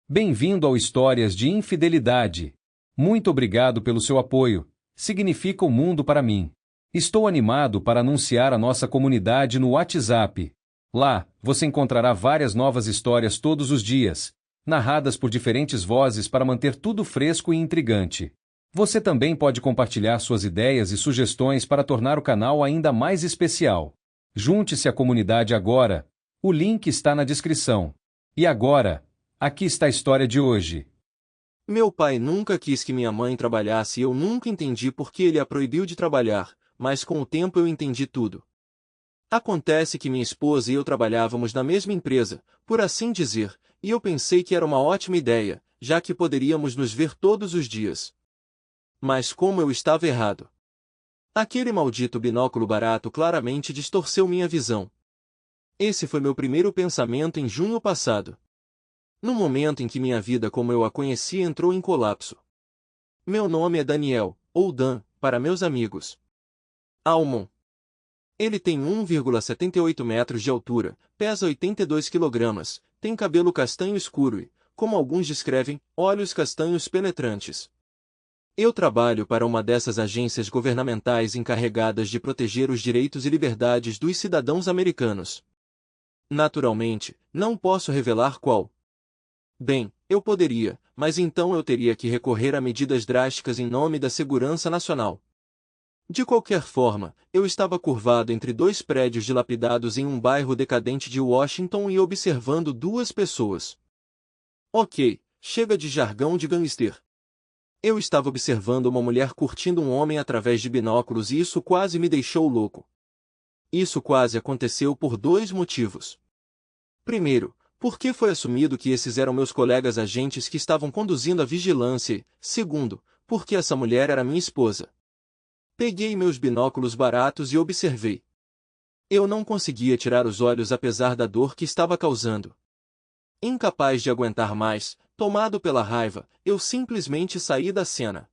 Bem-vindo ao Histórias de Infidelidade. Muito obrigado pelo seu apoio. Significa o mundo para mim. Estou animado para anunciar a nossa comunidade no WhatsApp. Lá, você encontrará várias novas histórias todos os dias, narradas por diferentes vozes para manter tudo fresco e intrigante. Você também pode compartilhar suas ideias e sugestões para tornar o canal ainda mais especial. Junte-se à comunidade agora. O link está na descrição. E agora, aqui está a história de hoje. Meu pai nunca quis que minha mãe trabalhasse e eu nunca entendi por que ele a proibiu de trabalhar, mas com o tempo eu entendi tudo. Acontece que minha esposa e eu trabalhávamos na mesma empresa, por assim dizer, e eu pensei que era uma ótima ideia, já que poderíamos nos ver todos os dias. Mas como eu estava errado. Aquele maldito binóculo barato claramente distorceu minha visão. Esse foi meu primeiro pensamento em junho passado. No momento em que minha vida como eu a conhecia entrou em colapso. Meu nome é Daniel, ou Dan, para meus amigos. Almon. Ele tem 1,78 metros de altura, pesa 82 kg, tem cabelo castanho escuro e, como alguns descrevem, olhos castanhos penetrantes. Eu trabalho para uma dessas agências governamentais encarregadas de proteger os direitos e liberdades dos cidadãos americanos. Naturalmente, não posso revelar qual. Bem, eu poderia, mas então eu teria que recorrer a medidas drásticas em nome da segurança nacional. De qualquer forma, eu estava curvado entre dois prédios dilapidados em um bairro decadente de Washington e observando duas pessoas. Ok, chega de jargão de gangster. Eu estava observando uma mulher curtindo um homem através de binóculos e isso quase me deixou louco. Isso quase aconteceu por dois motivos. Primeiro, porque foi assumido que esses eram meus colegas agentes que estavam conduzindo a vigilância e, segundo, porque essa mulher era minha esposa. Peguei meus binóculos baratos e observei. Eu não conseguia tirar os olhos apesar da dor que estava causando. Incapaz de aguentar mais, tomado pela raiva, eu simplesmente saí da cena.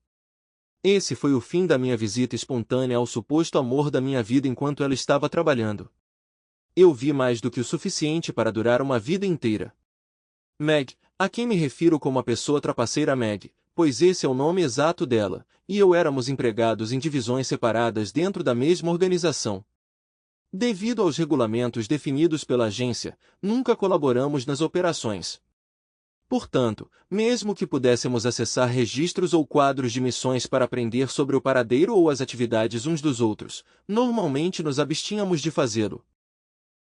Esse foi o fim da minha visita espontânea ao suposto amor da minha vida enquanto ela estava trabalhando. Eu vi mais do que o suficiente para durar uma vida inteira. Meg, a quem me refiro como a pessoa trapaceira Meg, pois esse é o nome exato dela, e eu éramos empregados em divisões separadas dentro da mesma organização. Devido aos regulamentos definidos pela agência, nunca colaboramos nas operações. Portanto, mesmo que pudéssemos acessar registros ou quadros de missões para aprender sobre o paradeiro ou as atividades uns dos outros, normalmente nos abstínhamos de fazê-lo.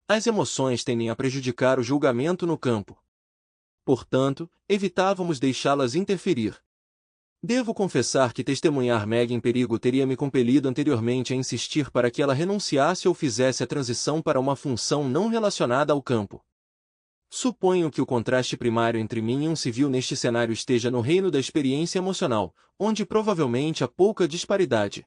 As emoções tendem a prejudicar o julgamento no campo. Portanto, evitávamos deixá-las interferir. Devo confessar que testemunhar Meg em perigo teria me compelido anteriormente a insistir para que ela renunciasse ou fizesse a transição para uma função não relacionada ao campo. Suponho que o contraste primário entre mim e um civil neste cenário esteja no reino da experiência emocional, onde provavelmente há pouca disparidade.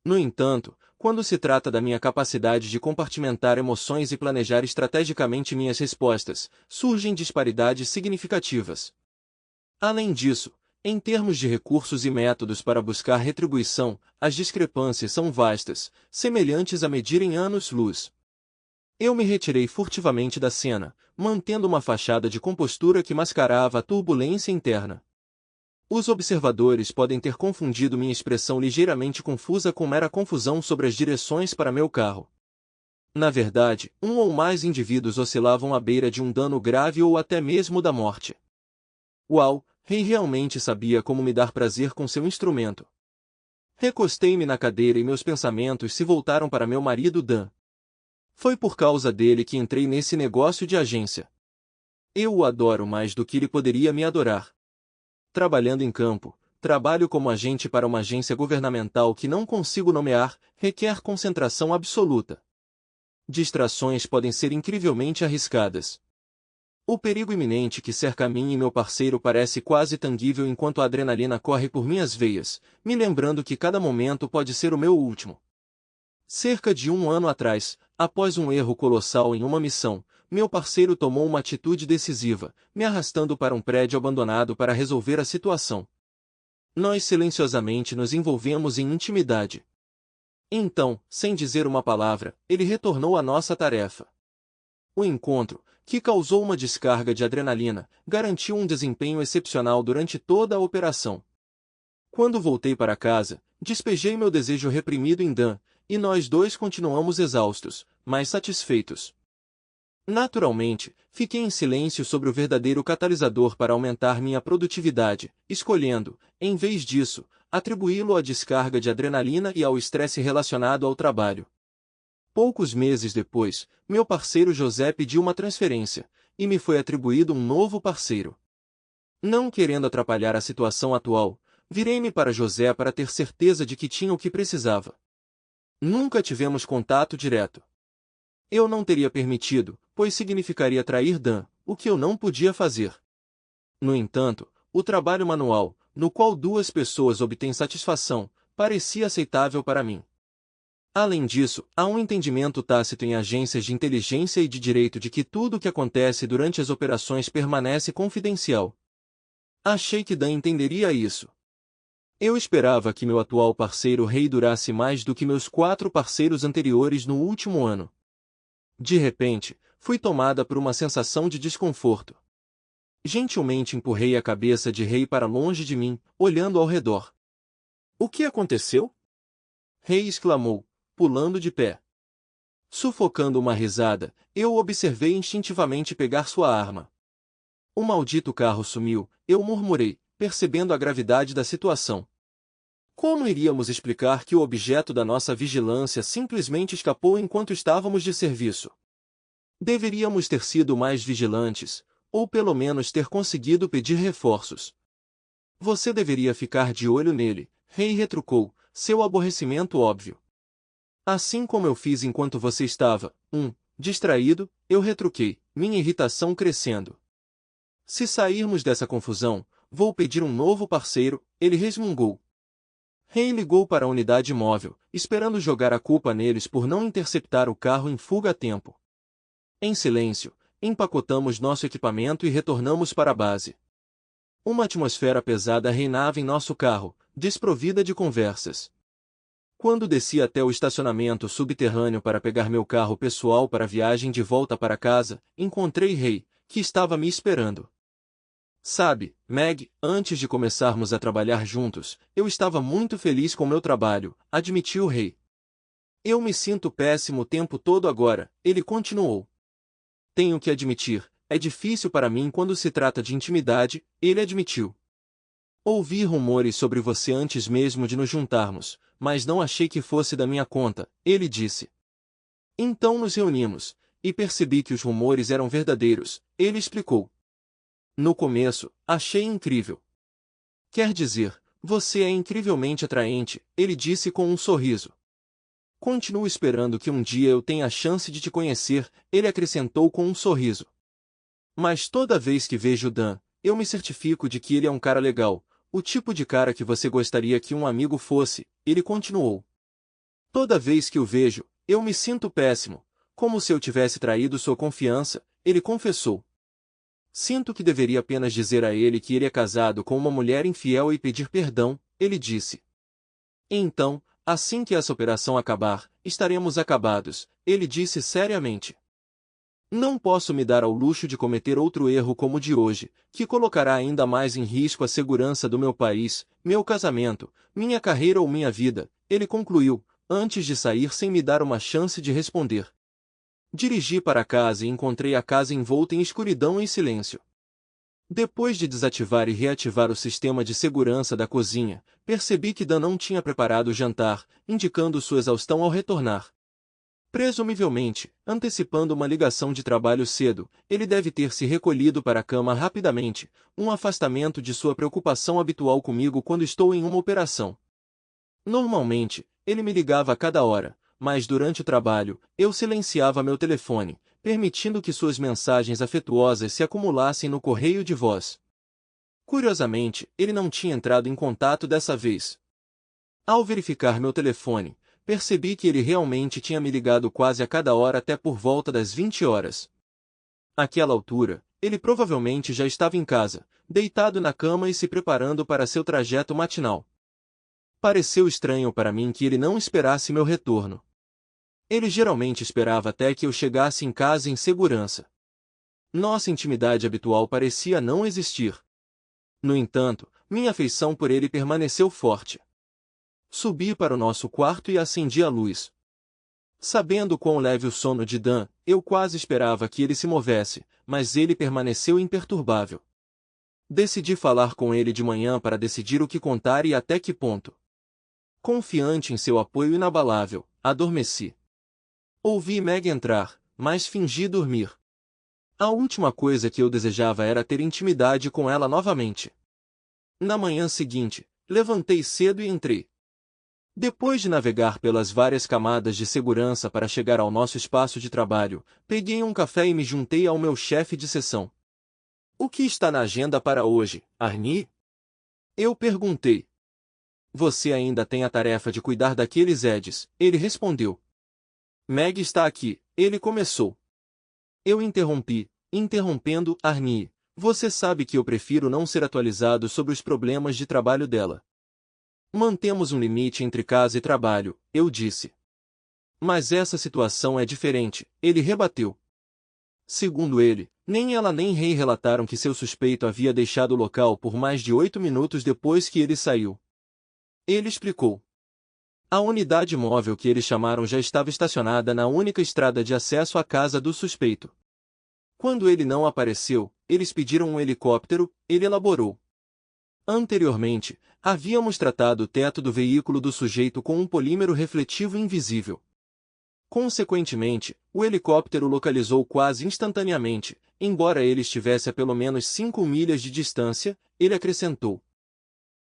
No entanto, quando se trata da minha capacidade de compartimentar emoções e planejar estrategicamente minhas respostas, surgem disparidades significativas. Além disso, em termos de recursos e métodos para buscar retribuição, as discrepâncias são vastas, semelhantes a medirem anos-luz. Eu me retirei furtivamente da cena, mantendo uma fachada de compostura que mascarava a turbulência interna. Os observadores podem ter confundido minha expressão ligeiramente confusa com mera confusão sobre as direções para meu carro. Na verdade, um ou mais indivíduos oscilavam à beira de um dano grave ou até mesmo da morte. Uau, Rei realmente sabia como me dar prazer com seu instrumento. Recostei-me na cadeira e meus pensamentos se voltaram para meu marido Dan. Foi por causa dele que entrei nesse negócio de agência. Eu o adoro mais do que ele poderia me adorar. Trabalhando em campo, trabalho como agente para uma agência governamental que não consigo nomear, requer concentração absoluta. Distrações podem ser incrivelmente arriscadas. O perigo iminente que cerca a mim e meu parceiro parece quase tangível enquanto a adrenalina corre por minhas veias, me lembrando que cada momento pode ser o meu último. Cerca de um ano atrás, após um erro colossal em uma missão, meu parceiro tomou uma atitude decisiva, me arrastando para um prédio abandonado para resolver a situação. Nós silenciosamente nos envolvemos em intimidade. Então, sem dizer uma palavra, ele retornou à nossa tarefa. O encontro, que causou uma descarga de adrenalina, garantiu um desempenho excepcional durante toda a operação. Quando voltei para casa, despejei meu desejo reprimido em Dan, e nós dois continuamos exaustos, mas satisfeitos. Naturalmente, fiquei em silêncio sobre o verdadeiro catalisador para aumentar minha produtividade, escolhendo, em vez disso, atribuí-lo à descarga de adrenalina e ao estresse relacionado ao trabalho. Poucos meses depois, meu parceiro José pediu uma transferência, e me foi atribuído um novo parceiro. Não querendo atrapalhar a situação atual, virei-me para José para ter certeza de que tinha o que precisava. Nunca tivemos contato direto. Eu não teria permitido, pois significaria trair Dan, o que eu não podia fazer. No entanto, o trabalho manual, no qual duas pessoas obtêm satisfação, parecia aceitável para mim. Além disso, há um entendimento tácito em agências de inteligência e de direito de que tudo o que acontece durante as operações permanece confidencial. Achei que Dan entenderia isso. Eu esperava que meu atual parceiro Rei durasse mais do que meus 4 parceiros anteriores no último ano. De repente, fui tomada por uma sensação de desconforto. Gentilmente empurrei a cabeça de Rei para longe de mim, olhando ao redor. O que aconteceu? Rei exclamou, pulando de pé. Sufocando uma risada, eu o observei instintivamente pegar sua arma. O maldito carro sumiu, eu murmurei, percebendo a gravidade da situação. Como iríamos explicar que o objeto da nossa vigilância simplesmente escapou enquanto estávamos de serviço? Deveríamos ter sido mais vigilantes, ou pelo menos ter conseguido pedir reforços. Você deveria ficar de olho nele, Rei retrucou, seu aborrecimento óbvio. Assim como eu fiz enquanto você estava, distraído, eu retruquei, minha irritação crescendo. Se sairmos dessa confusão, vou pedir um novo parceiro, ele resmungou. Rei ligou para a unidade móvel, esperando jogar a culpa neles por não interceptar o carro em fuga a tempo. Em silêncio, empacotamos nosso equipamento e retornamos para a base. Uma atmosfera pesada reinava em nosso carro, desprovida de conversas. Quando desci até o estacionamento subterrâneo para pegar meu carro pessoal para a viagem de volta para casa, encontrei Rei, que estava me esperando. Sabe, Meg, antes de começarmos a trabalhar juntos, eu estava muito feliz com meu trabalho, admitiu Rei. Eu me sinto péssimo o tempo todo agora, ele continuou. Tenho que admitir, é difícil para mim quando se trata de intimidade, ele admitiu. Ouvi rumores sobre você antes mesmo de nos juntarmos, mas não achei que fosse da minha conta, ele disse. Então nos reunimos, e percebi que os rumores eram verdadeiros, ele explicou. No começo, achei incrível. Quer dizer, você é incrivelmente atraente, ele disse com um sorriso. Continuo esperando que um dia eu tenha a chance de te conhecer, ele acrescentou com um sorriso. Mas toda vez que vejo Dan, eu me certifico de que ele é um cara legal, o tipo de cara que você gostaria que um amigo fosse, ele continuou. Toda vez que o vejo, eu me sinto péssimo, como se eu tivesse traído sua confiança, ele confessou. Sinto que deveria apenas dizer a ele que ele é casado com uma mulher infiel e pedir perdão, ele disse. Então, assim que essa operação acabar, estaremos acabados, ele disse seriamente. Não posso me dar ao luxo de cometer outro erro como o de hoje, que colocará ainda mais em risco a segurança do meu país, meu casamento, minha carreira ou minha vida, ele concluiu, antes de sair sem me dar uma chance de responder. Dirigi para casa e encontrei a casa envolta em escuridão e silêncio. Depois de desativar e reativar o sistema de segurança da cozinha, percebi que Dan não tinha preparado o jantar, indicando sua exaustão ao retornar. Presumivelmente, antecipando uma ligação de trabalho cedo, ele deve ter se recolhido para a cama rapidamente, um afastamento de sua preocupação habitual comigo quando estou em uma operação. Normalmente, ele me ligava a cada hora, mas durante o trabalho, eu silenciava meu telefone, permitindo que suas mensagens afetuosas se acumulassem no correio de voz. Curiosamente, ele não tinha entrado em contato dessa vez. Ao verificar meu telefone, percebi que ele realmente tinha me ligado quase a cada hora até por volta das 20 horas. Àquela altura, ele provavelmente já estava em casa, deitado na cama e se preparando para seu trajeto matinal. Pareceu estranho para mim que ele não esperasse meu retorno. Ele geralmente esperava até que eu chegasse em casa em segurança. Nossa intimidade habitual parecia não existir. No entanto, minha afeição por ele permaneceu forte. Subi para o nosso quarto e acendi a luz. Sabendo quão leve o sono de Dan, eu quase esperava que ele se movesse, mas ele permaneceu imperturbável. Decidi falar com ele de manhã para decidir o que contar e até que ponto. Confiante em seu apoio inabalável, adormeci. Ouvi Meg entrar, mas fingi dormir. A última coisa que eu desejava era ter intimidade com ela novamente. Na manhã seguinte, levantei cedo e entrei. Depois de navegar pelas várias camadas de segurança para chegar ao nosso espaço de trabalho, peguei um café e me juntei ao meu chefe de seção. O que está na agenda para hoje, Arnie? Eu perguntei. Você ainda tem a tarefa de cuidar daqueles Eds, ele respondeu. Meg está aqui, ele começou. Eu interrompi, interrompendo Arnie. Você sabe que eu prefiro não ser atualizado sobre os problemas de trabalho dela. Mantemos um limite entre casa e trabalho, eu disse. Mas essa situação é diferente, ele rebateu. Segundo ele, nem ela nem Ray relataram que seu suspeito havia deixado o local por mais de 8 minutos depois que ele saiu. Ele explicou. A unidade móvel que eles chamaram já estava estacionada na única estrada de acesso à casa do suspeito. Quando ele não apareceu, eles pediram um helicóptero, ele elaborou. Anteriormente, havíamos tratado o teto do veículo do sujeito com um polímero refletivo invisível. Consequentemente, o helicóptero localizou quase instantaneamente, embora ele estivesse a pelo menos 5 milhas de distância, ele acrescentou.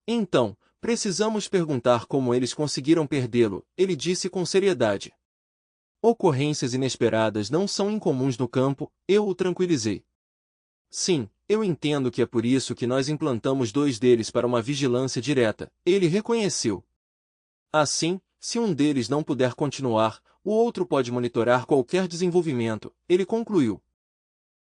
Então, precisamos perguntar como eles conseguiram perdê-lo, ele disse com seriedade. Ocorrências inesperadas não são incomuns no campo, eu o tranquilizei. Sim, eu entendo que é por isso que nós implantamos 2 deles para uma vigilância direta, ele reconheceu. Assim, se um deles não puder continuar, o outro pode monitorar qualquer desenvolvimento, ele concluiu.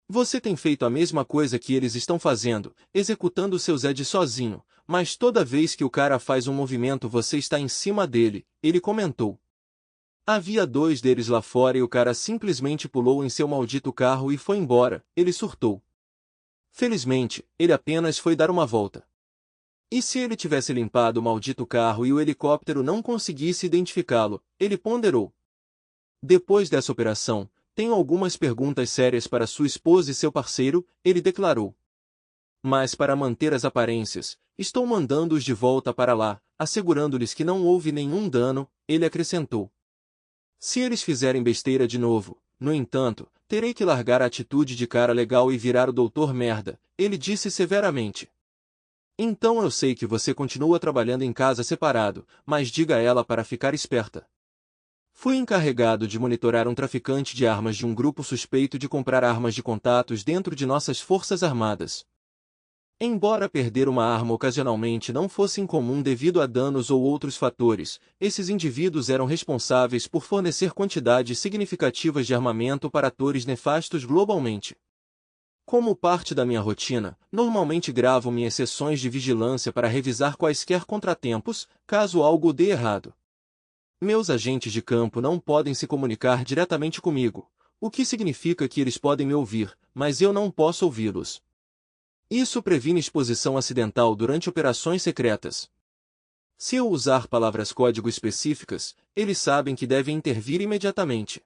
Você tem feito a mesma coisa que eles estão fazendo, executando seus Eds sozinho, mas toda vez que o cara faz um movimento você está em cima dele, ele comentou. Havia 2 deles lá fora e o cara simplesmente pulou em seu maldito carro e foi embora, ele surtou. Felizmente, ele apenas foi dar uma volta. E se ele tivesse limpado o maldito carro e o helicóptero não conseguisse identificá-lo, ele ponderou. Depois dessa operação, tenho algumas perguntas sérias para sua esposa e seu parceiro, ele declarou. Mas para manter as aparências, estou mandando-os de volta para lá, assegurando-lhes que não houve nenhum dano, ele acrescentou. Se eles fizerem besteira de novo, no entanto, terei que largar a atitude de cara legal e virar o doutor merda, ele disse severamente. Então eu sei que você continua trabalhando em casa separado, mas diga a ela para ficar esperta. Fui encarregado de monitorar um traficante de armas de um grupo suspeito de comprar armas de contatos dentro de nossas forças armadas. Embora perder uma arma ocasionalmente não fosse incomum devido a danos ou outros fatores, esses indivíduos eram responsáveis por fornecer quantidades significativas de armamento para atores nefastos globalmente. Como parte da minha rotina, normalmente gravo minhas sessões de vigilância para revisar quaisquer contratempos, caso algo dê errado. Meus agentes de campo não podem se comunicar diretamente comigo, o que significa que eles podem me ouvir, mas eu não posso ouvi-los. Isso previne exposição acidental durante operações secretas. Se eu usar palavras-código específicas, eles sabem que devem intervir imediatamente.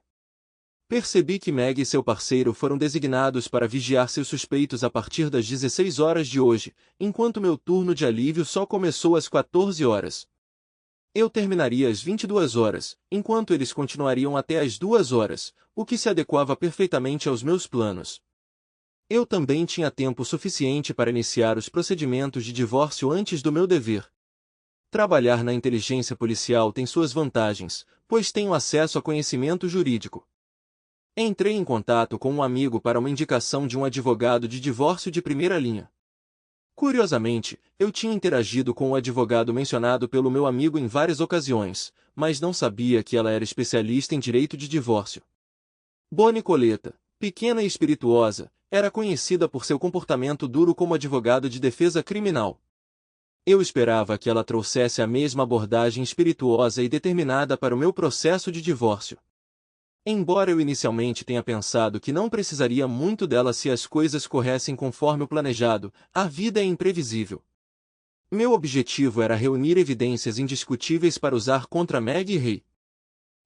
Percebi que Meg e seu parceiro foram designados para vigiar seus suspeitos a partir das 16 horas de hoje, enquanto meu turno de alívio só começou às 14 horas. Eu terminaria às 22 horas, enquanto eles continuariam até às 2 horas, o que se adequava perfeitamente aos meus planos. Eu também tinha tempo suficiente para iniciar os procedimentos de divórcio antes do meu dever. Trabalhar na inteligência policial tem suas vantagens, pois tenho acesso a conhecimento jurídico. Entrei em contato com um amigo para uma indicação de um advogado de divórcio de primeira linha. Curiosamente, eu tinha interagido com o advogado mencionado pelo meu amigo em várias ocasiões, mas não sabia que ela era especialista em direito de divórcio. Bonnie Coletta, pequena e espirituosa, era conhecida por seu comportamento duro como advogado de defesa criminal. Eu esperava que ela trouxesse a mesma abordagem espirituosa e determinada para o meu processo de divórcio. Embora eu inicialmente tenha pensado que não precisaria muito dela se as coisas corressem conforme o planejado, a vida é imprevisível. Meu objetivo era reunir evidências indiscutíveis para usar contra Meg e Ray.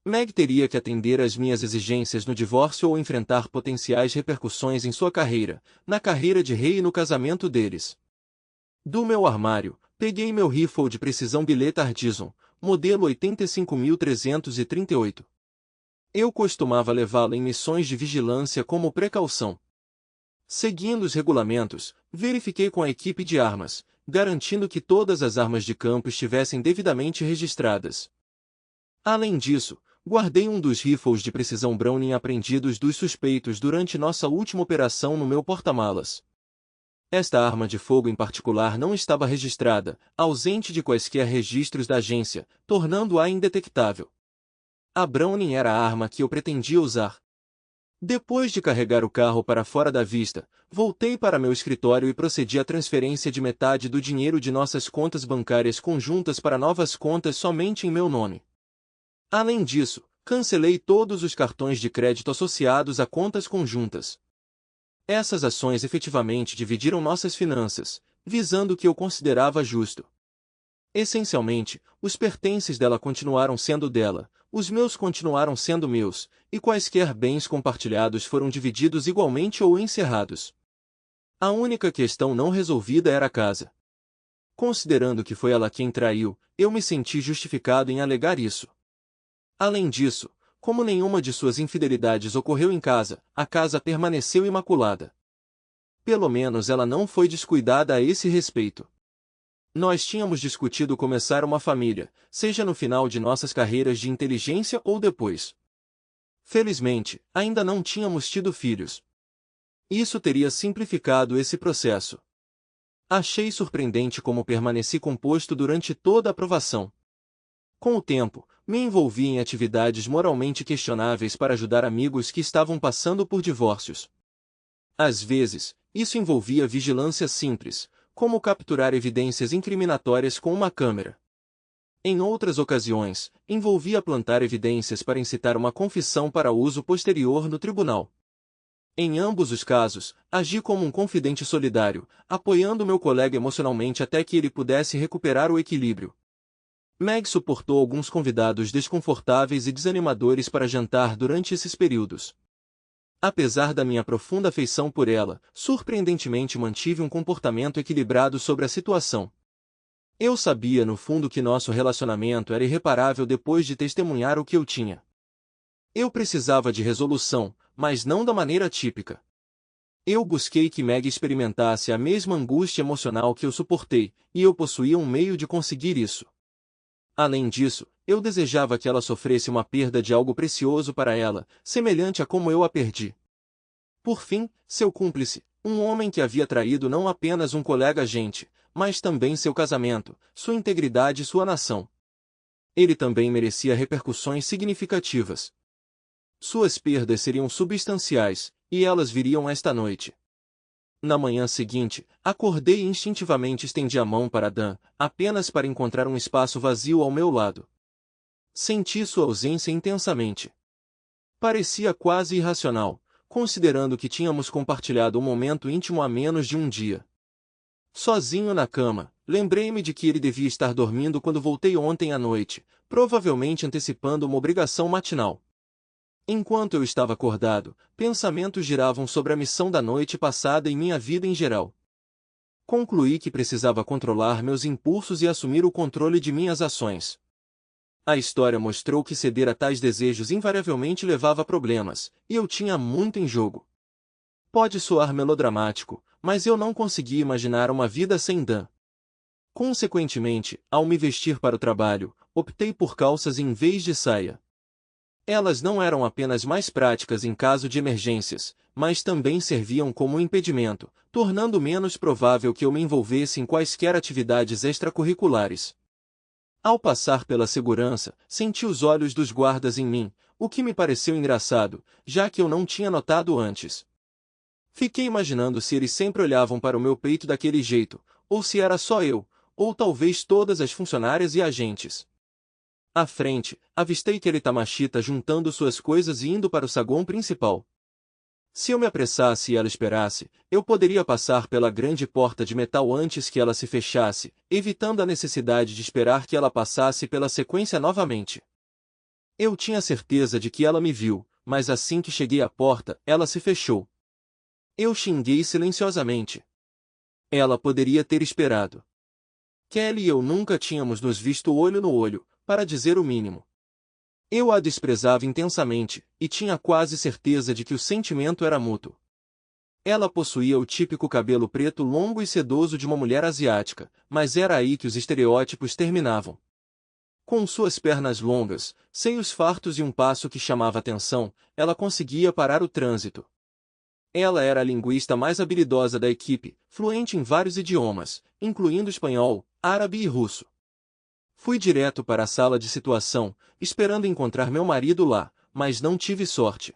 Meg teria que atender às minhas exigências no divórcio ou enfrentar potenciais repercussões em sua carreira, na carreira de Ray e no casamento deles. Do meu armário, peguei meu rifle de precisão Billet Artisan, modelo 85.338. Eu costumava levá-lo em missões de vigilância como precaução. Seguindo os regulamentos, verifiquei com a equipe de armas, garantindo que todas as armas de campo estivessem devidamente registradas. Além disso, guardei um dos rifles de precisão Browning apreendidos dos suspeitos durante nossa última operação no meu porta-malas. Esta arma de fogo em particular não estava registrada, ausente de quaisquer registros da agência, tornando-a indetectável. A Browning era a arma que eu pretendia usar. Depois de carregar o carro para fora da vista, voltei para meu escritório e procedi à transferência de metade do dinheiro de nossas contas bancárias conjuntas para novas contas somente em meu nome. Além disso, cancelei todos os cartões de crédito associados a contas conjuntas. Essas ações efetivamente dividiram nossas finanças, visando o que eu considerava justo. Essencialmente, os pertences dela continuaram sendo dela, os meus continuaram sendo meus, e quaisquer bens compartilhados foram divididos igualmente ou encerrados. A única questão não resolvida era a casa. Considerando que foi ela quem traiu, eu me senti justificado em alegar isso. Além disso, como nenhuma de suas infidelidades ocorreu em casa, a casa permaneceu imaculada. Pelo menos ela não foi descuidada a esse respeito. Nós tínhamos discutido começar uma família, seja no final de nossas carreiras de inteligência ou depois. Felizmente, ainda não tínhamos tido filhos. Isso teria simplificado esse processo. Achei surpreendente como permaneci composto durante toda a aprovação. Com o tempo, me envolvi em atividades moralmente questionáveis para ajudar amigos que estavam passando por divórcios. Às vezes, isso envolvia vigilância simples, como capturar evidências incriminatórias com uma câmera. Em outras ocasiões, envolvia plantar evidências para incitar uma confissão para uso posterior no tribunal. Em ambos os casos, agi como um confidente solidário, apoiando meu colega emocionalmente até que ele pudesse recuperar o equilíbrio. Meg suportou alguns convidados desconfortáveis e desanimadores para jantar durante esses períodos. Apesar da minha profunda afeição por ela, surpreendentemente mantive um comportamento equilibrado sobre a situação. Eu sabia no fundo que nosso relacionamento era irreparável depois de testemunhar o que eu tinha. Eu precisava de resolução, mas não da maneira típica. Eu busquei que Meg experimentasse a mesma angústia emocional que eu suportei, e eu possuía um meio de conseguir isso. Além disso, eu desejava que ela sofresse uma perda de algo precioso para ela, semelhante a como eu a perdi. Por fim, seu cúmplice, um homem que havia traído não apenas um colega agente, mas também seu casamento, sua integridade e sua nação. Ele também merecia repercussões significativas. Suas perdas seriam substanciais, e elas viriam esta noite. Na manhã seguinte, acordei e instintivamente estendi a mão para Dan, apenas para encontrar um espaço vazio ao meu lado. Senti sua ausência intensamente. Parecia quase irracional, considerando que tínhamos compartilhado um momento íntimo há menos de um dia. Sozinho na cama, lembrei-me de que ele devia estar dormindo quando voltei ontem à noite, provavelmente antecipando uma obrigação matinal. Enquanto eu estava acordado, pensamentos giravam sobre a missão da noite passada e minha vida em geral. Concluí que precisava controlar meus impulsos e assumir o controle de minhas ações. A história mostrou que ceder a tais desejos invariavelmente levava a problemas, e eu tinha muito em jogo. Pode soar melodramático, mas eu não conseguia imaginar uma vida sem Dan. Consequentemente, ao me vestir para o trabalho, optei por calças em vez de saia. Elas não eram apenas mais práticas em caso de emergências, mas também serviam como impedimento, tornando menos provável que eu me envolvesse em quaisquer atividades extracurriculares. Ao passar pela segurança, senti os olhos dos guardas em mim, o que me pareceu engraçado, já que eu não tinha notado antes. Fiquei imaginando se eles sempre olhavam para o meu peito daquele jeito, ou se era só eu, ou talvez todas as funcionárias e agentes. À frente, avistei aquele Tamashita juntando suas coisas e indo para o saguão principal. Se eu me apressasse e ela esperasse, eu poderia passar pela grande porta de metal antes que ela se fechasse, evitando a necessidade de esperar que ela passasse pela sequência novamente. Eu tinha certeza de que ela me viu, mas assim que cheguei à porta, ela se fechou. Eu xinguei silenciosamente. Ela poderia ter esperado. Kelly e eu nunca tínhamos nos visto olho no olho, para dizer o mínimo. Eu a desprezava intensamente, e tinha quase certeza de que o sentimento era mútuo. Ela possuía o típico cabelo preto longo e sedoso de uma mulher asiática, mas era aí que os estereótipos terminavam. Com suas pernas longas, seios fartos e um passo que chamava atenção, ela conseguia parar o trânsito. Ela era a linguista mais habilidosa da equipe, fluente em vários idiomas, incluindo espanhol, árabe e russo. Fui direto para a sala de situação, esperando encontrar meu marido lá, mas não tive sorte.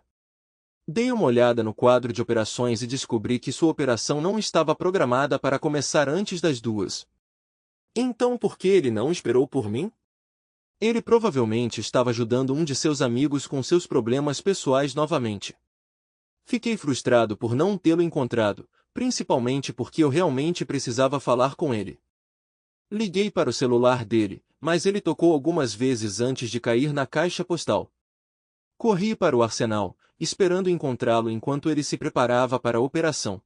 Dei uma olhada no quadro de operações e descobri que sua operação não estava programada para começar antes das 2. Então por que ele não esperou por mim? Ele provavelmente estava ajudando um de seus amigos com seus problemas pessoais novamente. Fiquei frustrado por não tê-lo encontrado, principalmente porque eu realmente precisava falar com ele. Liguei para o celular dele, mas ele tocou algumas vezes antes de cair na caixa postal. Corri para o arsenal, esperando encontrá-lo enquanto ele se preparava para a operação.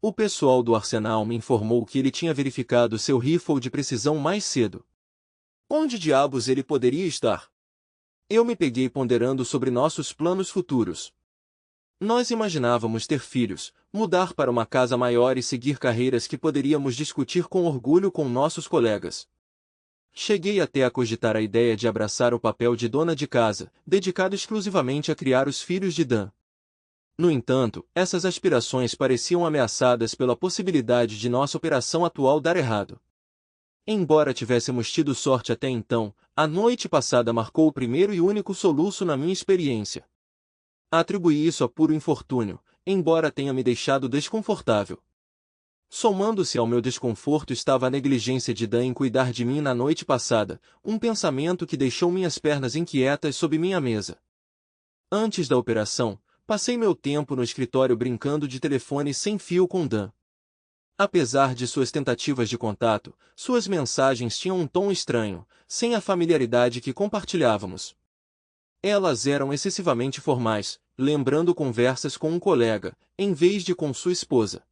O pessoal do arsenal me informou que ele tinha verificado seu rifle de precisão mais cedo. Onde diabos ele poderia estar? Eu me peguei ponderando sobre nossos planos futuros. Nós imaginávamos ter filhos, mudar para uma casa maior e seguir carreiras que poderíamos discutir com orgulho com nossos colegas. Cheguei até a cogitar a ideia de abraçar o papel de dona de casa, dedicado exclusivamente a criar os filhos de Dan. No entanto, essas aspirações pareciam ameaçadas pela possibilidade de nossa operação atual dar errado. Embora tivéssemos tido sorte até então, a noite passada marcou o primeiro e único soluço na minha experiência. Atribuí isso a puro infortúnio, embora tenha me deixado desconfortável. Somando-se ao meu desconforto estava a negligência de Dan em cuidar de mim na noite passada, um pensamento que deixou minhas pernas inquietas sob minha mesa. Antes da operação, passei meu tempo no escritório brincando de telefone sem fio com Dan. Apesar de suas tentativas de contato, suas mensagens tinham um tom estranho, sem a familiaridade que compartilhávamos. Elas eram excessivamente formais, lembrando conversas com um colega, em vez de com sua esposa.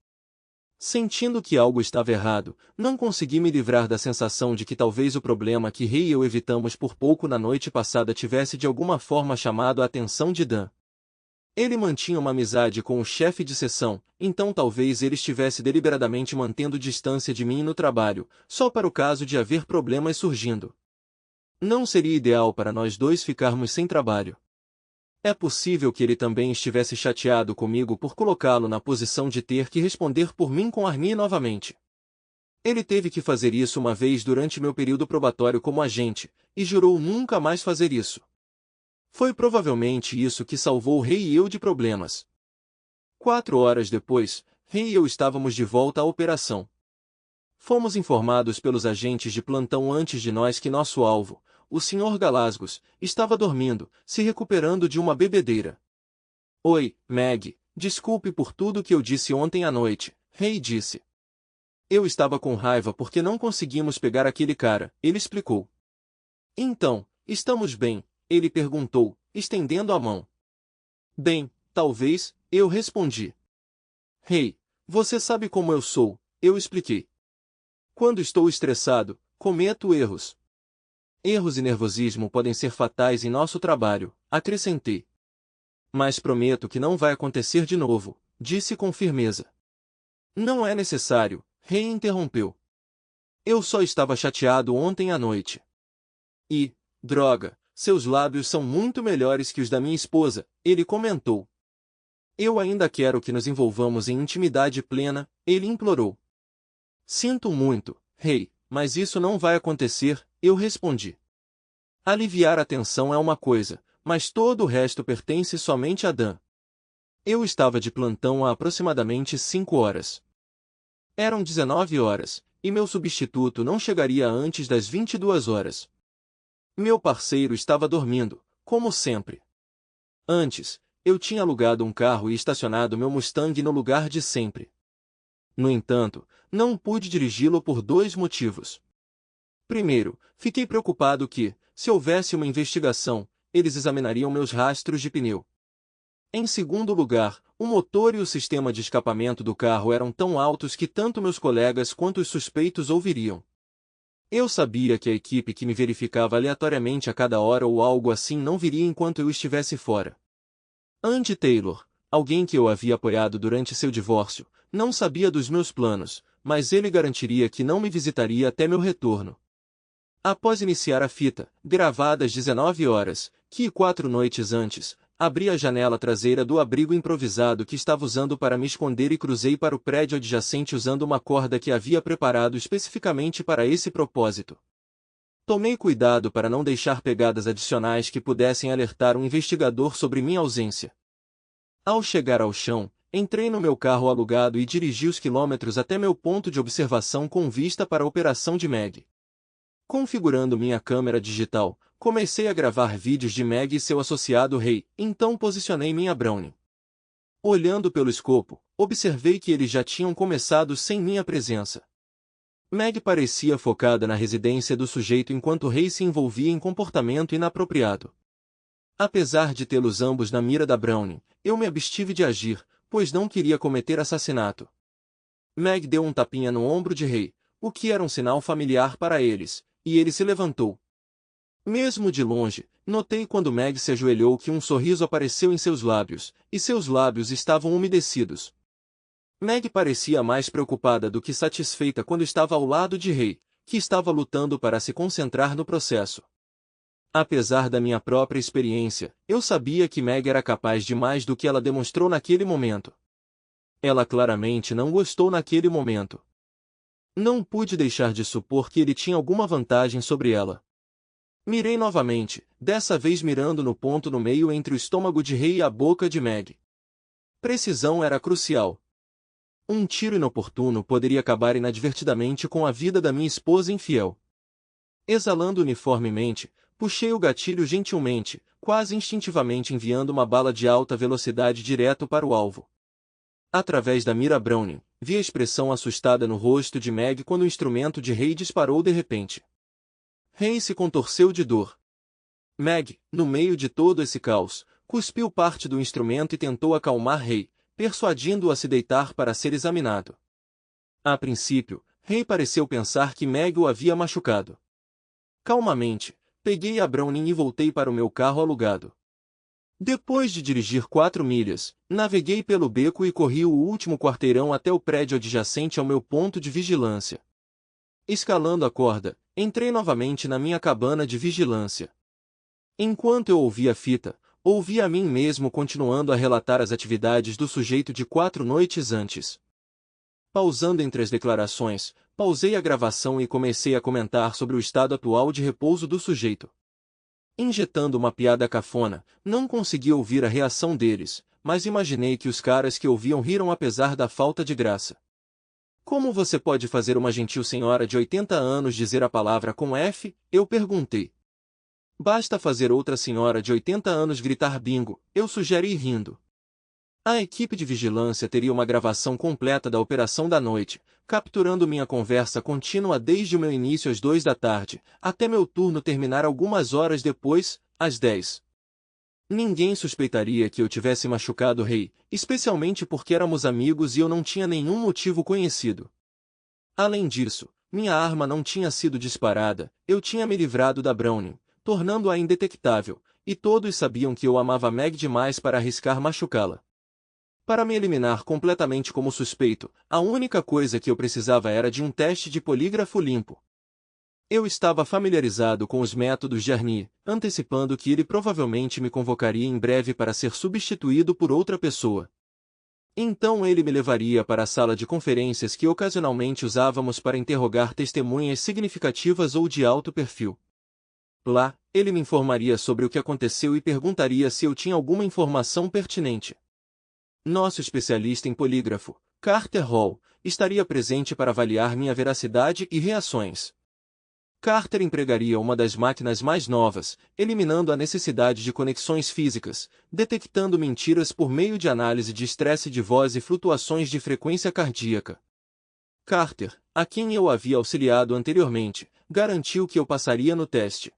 Sentindo que algo estava errado, não consegui me livrar da sensação de que talvez o problema que Ray e eu evitamos por pouco na noite passada tivesse de alguma forma chamado a atenção de Dan. Ele mantinha uma amizade com o chefe de seção, então talvez ele estivesse deliberadamente mantendo distância de mim no trabalho, só para o caso de haver problemas surgindo. Não seria ideal para nós dois ficarmos sem trabalho. É possível que ele também estivesse chateado comigo por colocá-lo na posição de ter que responder por mim com Arnie novamente. Ele teve que fazer isso uma vez durante meu período probatório como agente, e jurou nunca mais fazer isso. Foi provavelmente isso que salvou Ray e eu de problemas. 4 horas depois, Ray e eu estávamos de volta à operação. Fomos informados pelos agentes de plantão antes de nós que nosso alvo, o Sr. Galasgos, estava dormindo, se recuperando de uma bebedeira. Oi, Meg, desculpe por tudo que eu disse ontem à noite, Ray disse. Eu estava com raiva porque não conseguimos pegar aquele cara, ele explicou. Então, estamos bem, ele perguntou, estendendo a mão. Bem, talvez, eu respondi. Ray, você sabe como eu sou, eu expliquei. Quando estou estressado, cometo erros. Erros e nervosismo podem ser fatais em nosso trabalho, acrescentei. Mas prometo que não vai acontecer de novo, disse com firmeza. Não é necessário, Ray interrompeu. Eu só estava chateado ontem à noite. E, droga, seus lábios são muito melhores que os da minha esposa, ele comentou. Eu ainda quero que nos envolvamos em intimidade plena, ele implorou. Sinto muito, Ray, mas isso não vai acontecer, eu respondi. Aliviar a tensão é uma coisa, mas todo o resto pertence somente a Dan. Eu estava de plantão há aproximadamente 5 horas. Eram 19 horas, e meu substituto não chegaria antes das 22 horas. Meu parceiro estava dormindo, como sempre. Antes, eu tinha alugado um carro e estacionado meu Mustang no lugar de sempre. No entanto, não pude dirigi-lo por dois motivos. Primeiro, fiquei preocupado que, se houvesse uma investigação, eles examinariam meus rastros de pneu. Em segundo lugar, o motor e o sistema de escapamento do carro eram tão altos que tanto meus colegas quanto os suspeitos ouviriam. Eu sabia que a equipe que me verificava aleatoriamente a cada hora ou algo assim não viria enquanto eu estivesse fora. Andy Taylor, alguém que eu havia apoiado durante seu divórcio, não sabia dos meus planos, mas ele garantiria que não me visitaria até meu retorno. Após iniciar a fita, gravada às 19 horas, que 4 noites antes, abri a janela traseira do abrigo improvisado que estava usando para me esconder e cruzei para o prédio adjacente usando uma corda que havia preparado especificamente para esse propósito. Tomei cuidado para não deixar pegadas adicionais que pudessem alertar um investigador sobre minha ausência. Ao chegar ao chão, entrei no meu carro alugado e dirigi os quilômetros até meu ponto de observação com vista para a operação de Meg. Configurando minha câmera digital, comecei a gravar vídeos de Meg e seu associado Ray, então posicionei minha Brownie. Olhando pelo escopo, observei que eles já tinham começado sem minha presença. Meg parecia focada na residência do sujeito enquanto Ray se envolvia em comportamento inapropriado. Apesar de tê-los ambos na mira da Brownie, eu me abstive de agir, pois não queria cometer assassinato. Meg deu um tapinha no ombro de Ray, o que era um sinal familiar para eles, e ele se levantou. Mesmo de longe, notei quando Meg se ajoelhou que um sorriso apareceu em seus lábios, e seus lábios estavam umedecidos. Meg parecia mais preocupada do que satisfeita quando estava ao lado de Ray, que estava lutando para se concentrar no processo. Apesar da minha própria experiência, eu sabia que Meg era capaz de mais do que ela demonstrou naquele momento. Ela claramente não gostou naquele momento. Não pude deixar de supor que ele tinha alguma vantagem sobre ela. Mirei novamente, dessa vez mirando no ponto no meio entre o estômago de Ray e a boca de Meg. Precisão era crucial. Um tiro inoportuno poderia acabar inadvertidamente com a vida da minha esposa infiel. Exalando uniformemente, puxei o gatilho gentilmente, quase instintivamente enviando uma bala de alta velocidade direto para o alvo. Através da mira Browning, vi a expressão assustada no rosto de Meg quando o instrumento de Ray disparou de repente. Ray se contorceu de dor. Meg, no meio de todo esse caos, cuspiu parte do instrumento e tentou acalmar Ray, persuadindo-o a se deitar para ser examinado. A princípio, Ray pareceu pensar que Meg o havia machucado. Calmamente, peguei a Browning e voltei para o meu carro alugado. Depois de dirigir 4 milhas, naveguei pelo beco e corri o último quarteirão até o prédio adjacente ao meu ponto de vigilância. Escalando a corda, entrei novamente na minha cabana de vigilância. Enquanto eu ouvia a fita, ouvi a mim mesmo continuando a relatar as atividades do sujeito de 4 noites antes. Pausando entre as declarações, pausei a gravação e comecei a comentar sobre o estado atual de repouso do sujeito. Injetando uma piada cafona, não consegui ouvir a reação deles, mas imaginei que os caras que ouviam riram apesar da falta de graça. Como você pode fazer uma gentil senhora de 80 anos dizer a palavra com F? Eu perguntei. Basta fazer outra senhora de 80 anos gritar bingo, eu sugeri rindo. A equipe de vigilância teria uma gravação completa da operação da noite, capturando minha conversa contínua desde o meu início às 2 da tarde, até meu turno terminar algumas horas depois, às 10. Ninguém suspeitaria que eu tivesse machucado Ray, especialmente porque éramos amigos e eu não tinha nenhum motivo conhecido. Além disso, minha arma não tinha sido disparada, eu tinha me livrado da Browning, tornando-a indetectável, e todos sabiam que eu amava Meg demais para arriscar machucá-la. Para me eliminar completamente como suspeito, a única coisa que eu precisava era de um teste de polígrafo limpo. Eu estava familiarizado com os métodos de Arnie, antecipando que ele provavelmente me convocaria em breve para ser substituído por outra pessoa. Então ele me levaria para a sala de conferências que ocasionalmente usávamos para interrogar testemunhas significativas ou de alto perfil. Lá, ele me informaria sobre o que aconteceu e perguntaria se eu tinha alguma informação pertinente. Nosso especialista em polígrafo, Carter Hall, estaria presente para avaliar minha veracidade e reações. Carter empregaria uma das máquinas mais novas, eliminando a necessidade de conexões físicas, detectando mentiras por meio de análise de estresse de voz e flutuações de frequência cardíaca. Carter, a quem eu havia auxiliado anteriormente, garantiu que eu passaria no teste.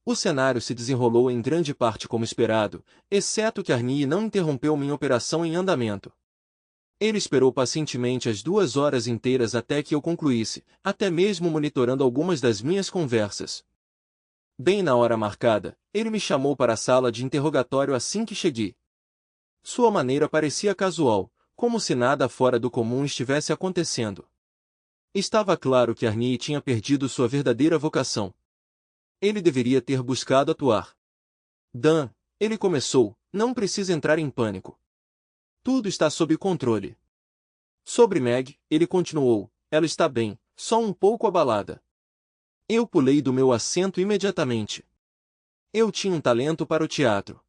O cenário se desenrolou em grande parte como esperado, exceto que Arnie não interrompeu minha operação em andamento. Ele esperou pacientemente as 2 horas inteiras até que eu concluísse, até mesmo monitorando algumas das minhas conversas. Bem na hora marcada, ele me chamou para a sala de interrogatório assim que cheguei. Sua maneira parecia casual, como se nada fora do comum estivesse acontecendo. Estava claro que Arnie tinha perdido sua verdadeira vocação. Ele deveria ter buscado atuar. Dan, ele começou, não precisa entrar em pânico. Tudo está sob controle. Sobre Meg, ele continuou, ela está bem, só um pouco abalada. Eu pulei do meu assento imediatamente. Eu tinha um talento para o teatro.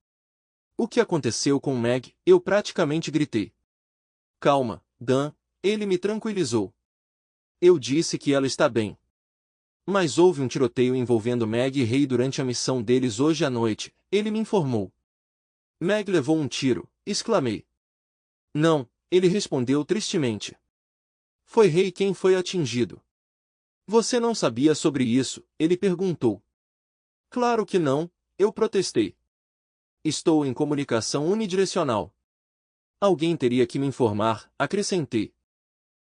O que aconteceu com Meg? Eu praticamente gritei. Calma, Dan, ele me tranquilizou. Eu disse que ela está bem. Mas houve um tiroteio envolvendo Meg e Ray durante a missão deles hoje à noite, ele me informou. Meg levou um tiro, exclamei. Não, ele respondeu tristemente. Foi Ray quem foi atingido. Você não sabia sobre isso? Ele perguntou. Claro que não, eu protestei. Estou em comunicação unidirecional. Alguém teria que me informar, acrescentei.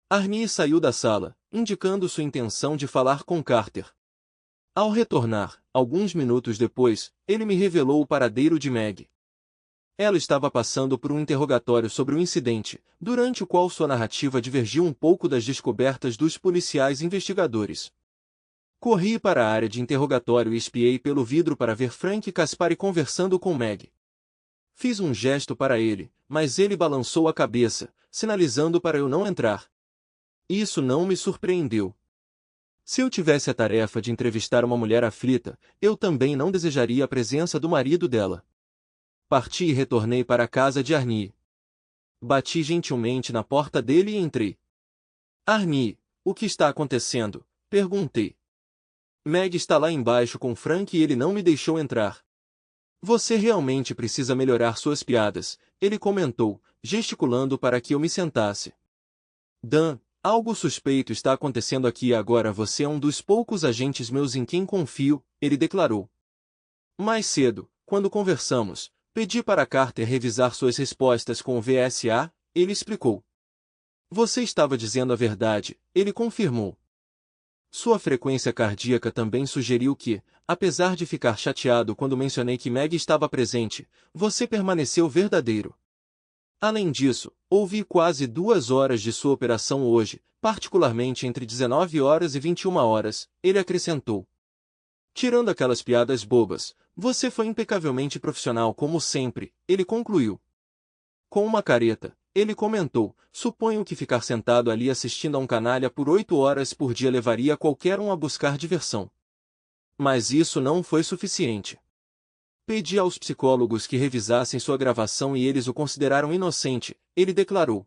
Arnie saiu da sala, indicando sua intenção de falar com Carter. Ao retornar, alguns minutos depois, ele me revelou o paradeiro de Meg. Ela estava passando por um interrogatório sobre o incidente, durante o qual sua narrativa divergiu um pouco das descobertas dos policiais investigadores. Corri para a área de interrogatório e espiei pelo vidro para ver Frank Caspari conversando com Meg. Fiz um gesto para ele, mas ele balançou a cabeça, sinalizando para eu não entrar. Isso não me surpreendeu. Se eu tivesse a tarefa de entrevistar uma mulher aflita, eu também não desejaria a presença do marido dela. Parti e retornei para a casa de Arnie. Bati gentilmente na porta dele e entrei. Arnie, o que está acontecendo? Perguntei. Meg está lá embaixo com Frank e ele não me deixou entrar. Você realmente precisa melhorar suas piadas, ele comentou, gesticulando para que eu me sentasse. Dan, algo suspeito está acontecendo aqui e agora você é um dos poucos agentes meus em quem confio, ele declarou. Mais cedo, quando conversamos, pedi para Carter revisar suas respostas com o VSA, ele explicou. Você estava dizendo a verdade, ele confirmou. Sua frequência cardíaca também sugeriu que, apesar de ficar chateado quando mencionei que Meg estava presente, você permaneceu verdadeiro. Além disso, ouvi quase 2 horas de sua operação hoje, particularmente entre 19 horas e 21 horas, ele acrescentou. Tirando aquelas piadas bobas, você foi impecavelmente profissional como sempre, ele concluiu. Com uma careta, ele comentou, suponho que ficar sentado ali assistindo a um canalha por 8 horas por dia levaria qualquer um a buscar diversão. Mas isso não foi suficiente. Pedi aos psicólogos que revisassem sua gravação e eles o consideraram inocente, ele declarou.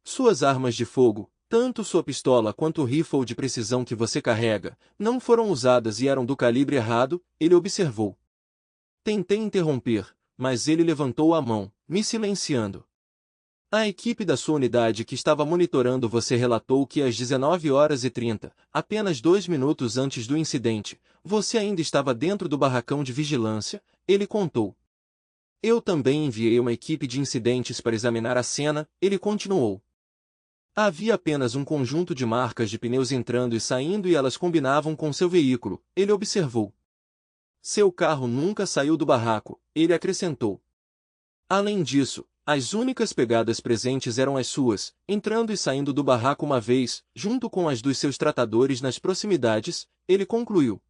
Suas armas de fogo, tanto sua pistola quanto o rifle de precisão que você carrega, não foram usadas e eram do calibre errado, ele observou. Tentei interromper, mas ele levantou a mão, me silenciando. A equipe da sua unidade que estava monitorando você relatou que às 19h30, apenas 2 minutos antes do incidente, você ainda estava dentro do barracão de vigilância, ele contou. Eu também enviei uma equipe de incidentes para examinar a cena, ele continuou. Havia apenas um conjunto de marcas de pneus entrando e saindo e elas combinavam com seu veículo, ele observou. Seu carro nunca saiu do barraco, ele acrescentou. Além disso, as únicas pegadas presentes eram as suas, entrando e saindo do barraco uma vez, junto com as dos seus tratadores nas proximidades, ele concluiu.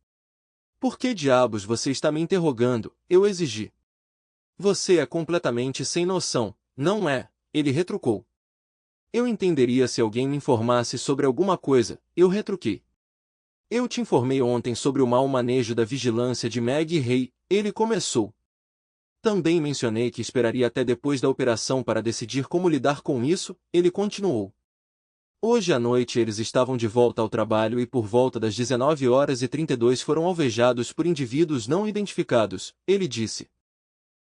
Por que diabos você está me interrogando? Eu exigi. Você é completamente sem noção, não é? Ele retrucou. Eu entenderia se alguém me informasse sobre alguma coisa, eu retruquei. Eu te informei ontem sobre o mau manejo da vigilância de Meg e Ray, ele começou. Também mencionei que esperaria até depois da operação para decidir como lidar com isso, ele continuou. Hoje à noite eles estavam de volta ao trabalho e por volta das 19h32 foram alvejados por indivíduos não identificados, ele disse.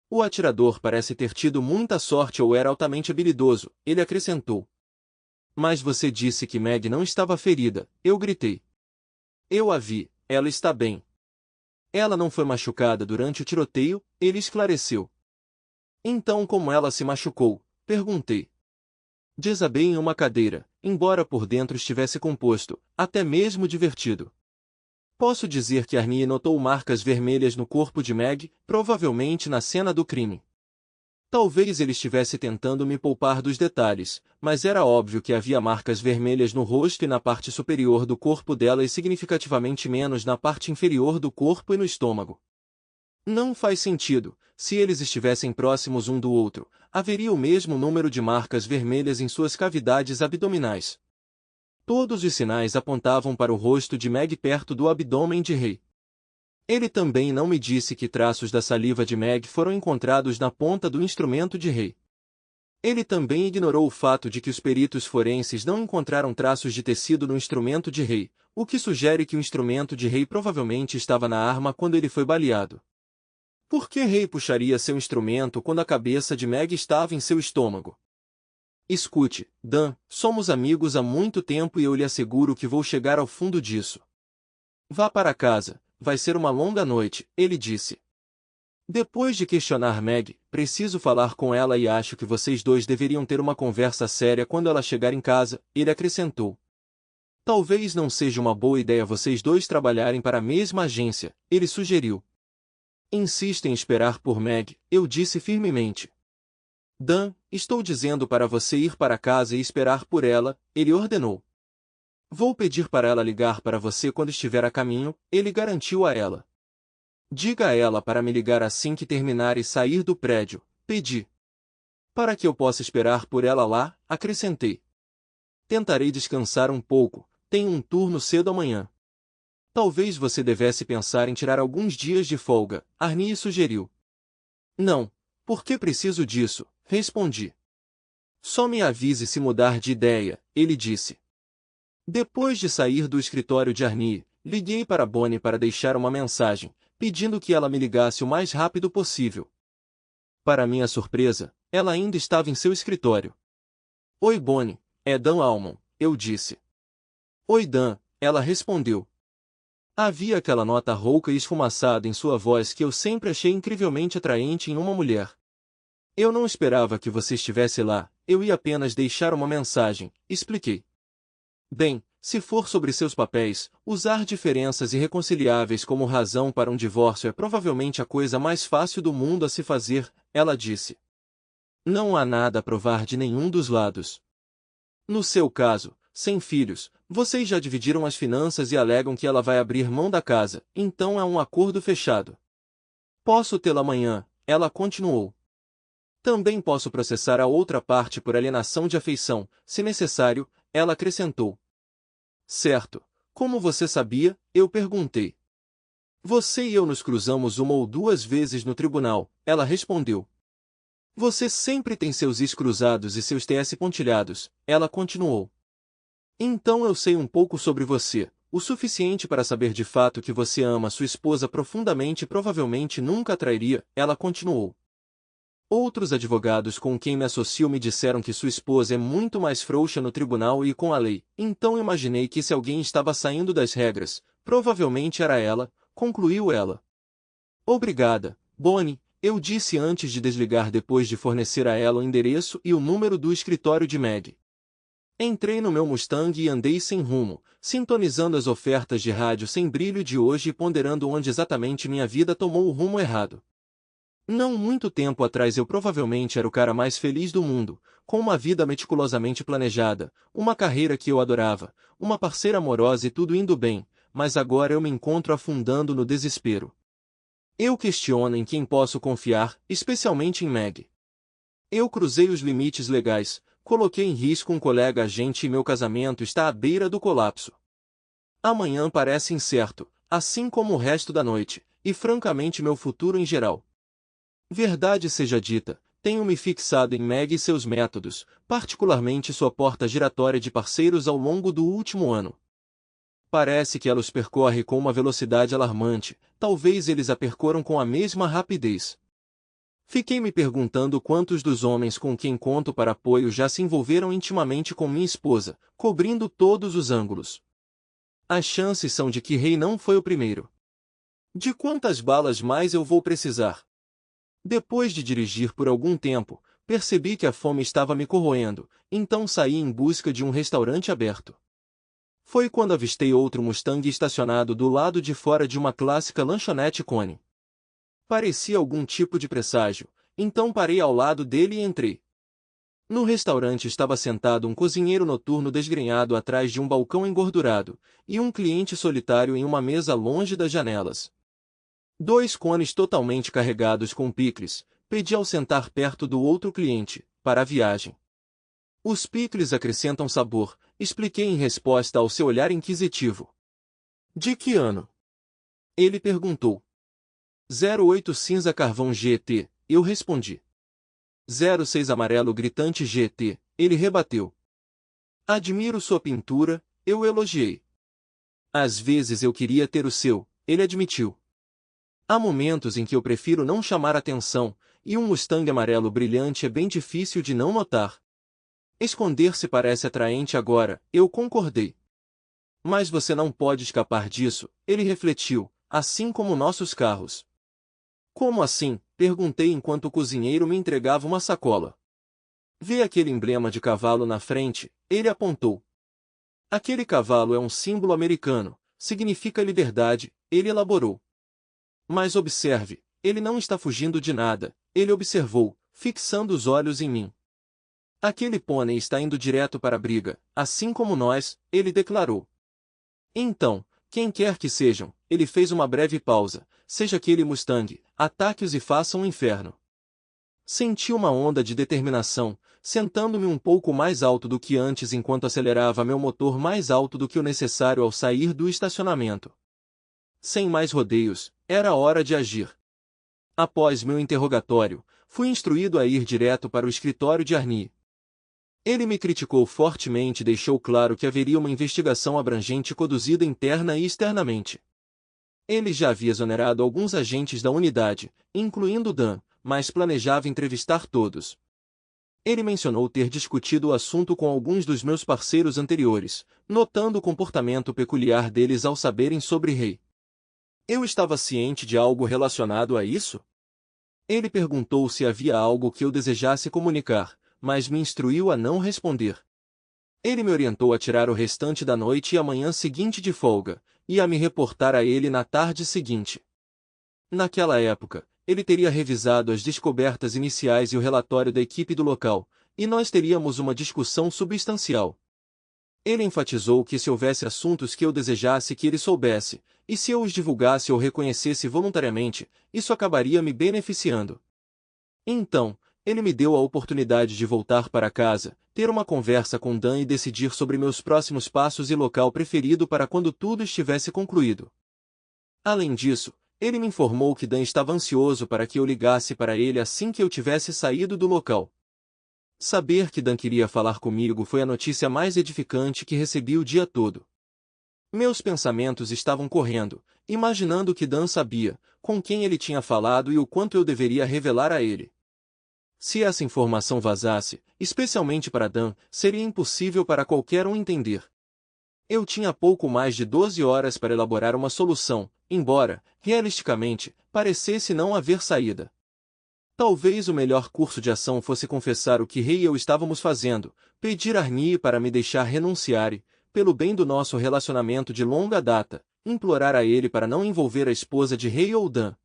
O atirador parece ter tido muita sorte ou era altamente habilidoso, ele acrescentou. Mas você disse que Meg não estava ferida, eu gritei. Eu a vi, ela está bem. Ela não foi machucada durante o tiroteio, ele esclareceu. Então como ela se machucou? Perguntei. Desabei em uma cadeira, embora por dentro estivesse composto, até mesmo divertido. Posso dizer que Arnie notou marcas vermelhas no corpo de Meg, provavelmente na cena do crime. Talvez ele estivesse tentando me poupar dos detalhes, mas era óbvio que havia marcas vermelhas no rosto e na parte superior do corpo dela e significativamente menos na parte inferior do corpo e no estômago. Não faz sentido, se eles estivessem próximos um do outro, haveria o mesmo número de marcas vermelhas em suas cavidades abdominais. Todos os sinais apontavam para o rosto de Meg perto do abdômen de Ray. Ele também não me disse que traços da saliva de Meg foram encontrados na ponta do instrumento de Ray. Ele também ignorou o fato de que os peritos forenses não encontraram traços de tecido no instrumento de Ray, o que sugere que o instrumento de Ray provavelmente estava na arma quando ele foi baleado. Por que Ray puxaria seu instrumento quando a cabeça de Meg estava em seu estômago? Escute, Dan, somos amigos há muito tempo e eu lhe asseguro que vou chegar ao fundo disso. Vá para casa, vai ser uma longa noite, ele disse. Depois de questionar Meg, preciso falar com ela e acho que vocês dois deveriam ter uma conversa séria quando ela chegar em casa, ele acrescentou. Talvez não seja uma boa ideia vocês dois trabalharem para a mesma agência, ele sugeriu. Insiste em esperar por Meg, eu disse firmemente. Dan, estou dizendo para você ir para casa e esperar por ela, ele ordenou. Vou pedir para ela ligar para você quando estiver a caminho, ele garantiu a ela. Diga a ela para me ligar assim que terminar e sair do prédio, pedi. Para que eu possa esperar por ela lá, acrescentei. Tentarei descansar um pouco, tenho um turno cedo amanhã. Talvez você devesse pensar em tirar alguns dias de folga, Arnie sugeriu. Não, por que preciso disso? Respondi. Só me avise se mudar de ideia, ele disse. Depois de sair do escritório de Arnie, liguei para Bonnie para deixar uma mensagem, pedindo que ela me ligasse o mais rápido possível. Para minha surpresa, ela ainda estava em seu escritório. Oi Bonnie, é Dan Almond, eu disse. Oi Dan, ela respondeu. Havia aquela nota rouca e esfumaçada em sua voz que eu sempre achei incrivelmente atraente em uma mulher. Eu não esperava que você estivesse lá, eu ia apenas deixar uma mensagem, expliquei. Bem, se for sobre seus papéis, usar diferenças irreconciliáveis como razão para um divórcio é provavelmente a coisa mais fácil do mundo a se fazer, ela disse. Não há nada a provar de nenhum dos lados. No seu caso, sem filhos, vocês já dividiram as finanças e alegam que ela vai abrir mão da casa, então é um acordo fechado. Posso tê-la amanhã, ela continuou. Também posso processar a outra parte por alienação de afeição, se necessário, ela acrescentou. Certo. Como você sabia? Eu perguntei. Você e eu nos cruzamos uma ou duas vezes no tribunal, ela respondeu. Você sempre tem seus is cruzados e seus ts pontilhados, ela continuou. Então eu sei um pouco sobre você, o suficiente para saber de fato que você ama sua esposa profundamente e provavelmente nunca a trairia, ela continuou. Outros advogados com quem me associo me disseram que sua esposa é muito mais frouxa no tribunal e com a lei, então imaginei que se alguém estava saindo das regras, provavelmente era ela, concluiu ela. Obrigada, Bonnie, eu disse antes de desligar depois de fornecer a ela o endereço e o número do escritório de Meg. Entrei no meu Mustang e andei sem rumo, sintonizando as ofertas de rádio sem brilho de hoje e ponderando onde exatamente minha vida tomou o rumo errado. Não muito tempo atrás eu provavelmente era o cara mais feliz do mundo, com uma vida meticulosamente planejada, uma carreira que eu adorava, uma parceira amorosa e tudo indo bem, mas agora eu me encontro afundando no desespero. Eu questiono em quem posso confiar, especialmente em Meg. Eu cruzei os limites legais, coloquei em risco um colega agente e meu casamento está à beira do colapso. Amanhã parece incerto, assim como o resto da noite, e francamente meu futuro em geral. Verdade seja dita, Tenho me fixado em Meg e seus métodos, particularmente sua porta giratória de parceiros ao longo do último ano. Parece que ela os percorre com uma velocidade alarmante, talvez eles a percorram com a mesma rapidez. Fiquei me perguntando quantos dos homens com quem conto para apoio já se envolveram intimamente com minha esposa, cobrindo todos os ângulos. As chances são de que Ray não foi o primeiro. De quantas balas mais eu vou precisar? Depois de dirigir por algum tempo, percebi que a fome estava me corroendo, então saí em busca de um restaurante aberto. Foi quando avistei outro Mustang estacionado do lado de fora de uma clássica lanchonete Cone. Parecia algum tipo de presságio, então parei ao lado dele e entrei. No restaurante estava sentado um cozinheiro noturno desgrenhado atrás de um balcão engordurado, e um cliente solitário em uma mesa longe das janelas. 2 cones totalmente carregados com picles, pedi ao sentar perto do outro cliente, para a viagem. Os picles acrescentam sabor, expliquei em resposta ao seu olhar inquisitivo. De que ano? Ele perguntou. 08 cinza carvão GT, eu respondi. 06 amarelo gritante GT, ele rebateu. Admiro sua pintura, eu elogiei. Às vezes eu queria ter o seu, ele admitiu. Há momentos em que eu prefiro não chamar atenção, e um Mustang amarelo brilhante é bem difícil de não notar. Esconder-se parece atraente agora, eu concordei. Mas você não pode escapar disso, ele refletiu, assim como nossos carros. Como assim? Perguntei enquanto o cozinheiro me entregava uma sacola. Vê aquele emblema de cavalo na frente, ele apontou. Aquele cavalo é um símbolo americano, significa liberdade, ele elaborou. Mas observe, ele não está fugindo de nada, ele observou, fixando os olhos em mim. Aquele pônei está indo direto para a briga, assim como nós, ele declarou. Então, quem quer que sejam, ele fez uma breve pausa, seja aquele Mustang, ataque-os e faça um inferno. Senti uma onda de determinação, sentando-me um pouco mais alto do que antes enquanto acelerava meu motor mais alto do que o necessário ao sair do estacionamento. Sem mais rodeios, era hora de agir. Após meu interrogatório, fui instruído a ir direto para o escritório de Arnie. Ele me criticou fortemente e deixou claro que haveria uma investigação abrangente conduzida interna e externamente. Ele já havia exonerado alguns agentes da unidade, incluindo Dan, mas planejava entrevistar todos. Ele mencionou ter discutido o assunto com alguns dos meus parceiros anteriores, notando o comportamento peculiar deles ao saberem sobre Ray. Eu estava ciente de algo relacionado a isso? Ele perguntou se havia algo que eu desejasse comunicar, mas me instruiu a não responder. Ele me orientou a tirar o restante da noite e a manhã seguinte de folga, e a me reportar a ele na tarde seguinte. Naquela época, ele teria revisado as descobertas iniciais e o relatório da equipe do local, e nós teríamos uma discussão substancial. Ele enfatizou que se houvesse assuntos que eu desejasse que ele soubesse, e se eu os divulgasse ou reconhecesse voluntariamente, isso acabaria me beneficiando. Então, ele me deu a oportunidade de voltar para casa, ter uma conversa com Dan e decidir sobre meus próximos passos e local preferido para quando tudo estivesse concluído. Além disso, ele me informou que Dan estava ansioso para que eu ligasse para ele assim que eu tivesse saído do local. Saber que Dan queria falar comigo foi a notícia mais edificante que recebi o dia todo. Meus pensamentos estavam correndo, imaginando que Dan sabia, com quem ele tinha falado e o quanto eu deveria revelar a ele. Se essa informação vazasse, especialmente para Dan, seria impossível para qualquer um entender. Eu tinha pouco mais de 12 horas para elaborar uma solução, embora, realisticamente, parecesse não haver saída. Talvez o melhor curso de ação fosse confessar o que Ray e eu estávamos fazendo, pedir a Arnie para me deixar renunciar e, pelo bem do nosso relacionamento de longa data, implorar a ele para não envolver a esposa de Ray ou Dan.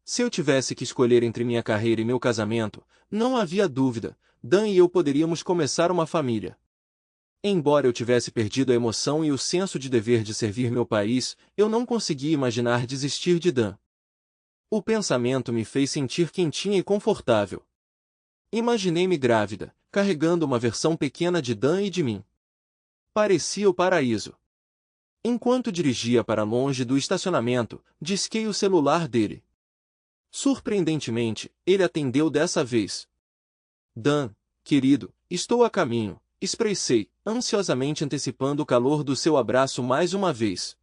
Se eu tivesse que escolher entre minha carreira e meu casamento, não havia dúvida, Dan e eu poderíamos começar uma família. Embora eu tivesse perdido a emoção e o senso de dever de servir meu país, eu não conseguia imaginar desistir de Dan. O pensamento me fez sentir quentinha e confortável. Imaginei-me grávida, carregando uma versão pequena de Dan e de mim. Parecia o paraíso. Enquanto dirigia para longe do estacionamento, disquei o celular dele. Surpreendentemente, ele atendeu dessa vez. Dan, querido, estou a caminho, expressei, ansiosamente antecipando o calor do seu abraço mais uma vez.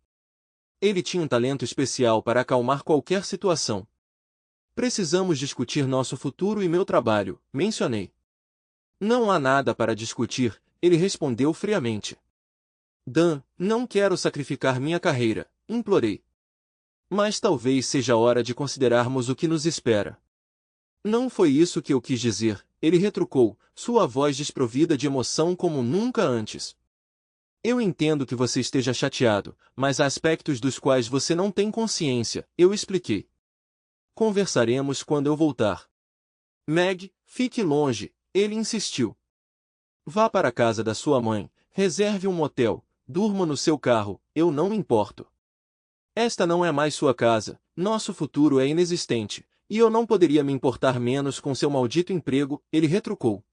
Ele tinha um talento especial para acalmar qualquer situação. Precisamos discutir nosso futuro e meu trabalho, mencionei. Não há nada para discutir, ele respondeu friamente. Dan, não quero sacrificar minha carreira, implorei. Mas talvez seja hora de considerarmos o que nos espera. Não foi isso que eu quis dizer, ele retrucou, sua voz desprovida de emoção como nunca antes. Eu entendo que você esteja chateado, mas há aspectos dos quais você não tem consciência, eu expliquei. Conversaremos quando eu voltar. Meg, fique longe, ele insistiu. Vá para a casa da sua mãe, reserve um motel, durma no seu carro, eu não me importo. Esta não é mais sua casa, nosso futuro é inexistente, e eu não poderia me importar menos com seu maldito emprego, ele retrucou.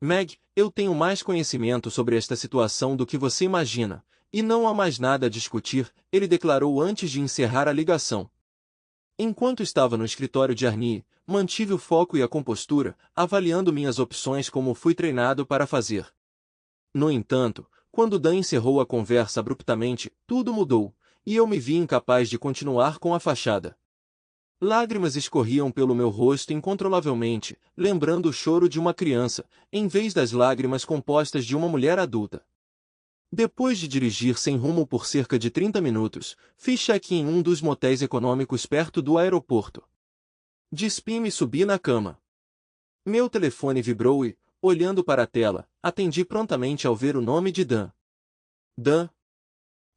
Meg, eu tenho mais conhecimento sobre esta situação do que você imagina, e não há mais nada a discutir, ele declarou antes de encerrar a ligação. Enquanto estava no escritório de Arnie, mantive o foco e a compostura, avaliando minhas opções como fui treinado para fazer. No entanto, quando Dan encerrou a conversa abruptamente, tudo mudou, e eu me vi incapaz de continuar com a fachada. Lágrimas escorriam pelo meu rosto incontrolavelmente, lembrando o choro de uma criança, em vez das lágrimas compostas de uma mulher adulta. Depois de dirigir sem rumo por cerca de 30 minutos, fiz check-in em um dos motéis econômicos perto do aeroporto. Despi-me e subi na cama. Meu telefone vibrou e, olhando para a tela, atendi prontamente ao ver o nome de Dan. Dan.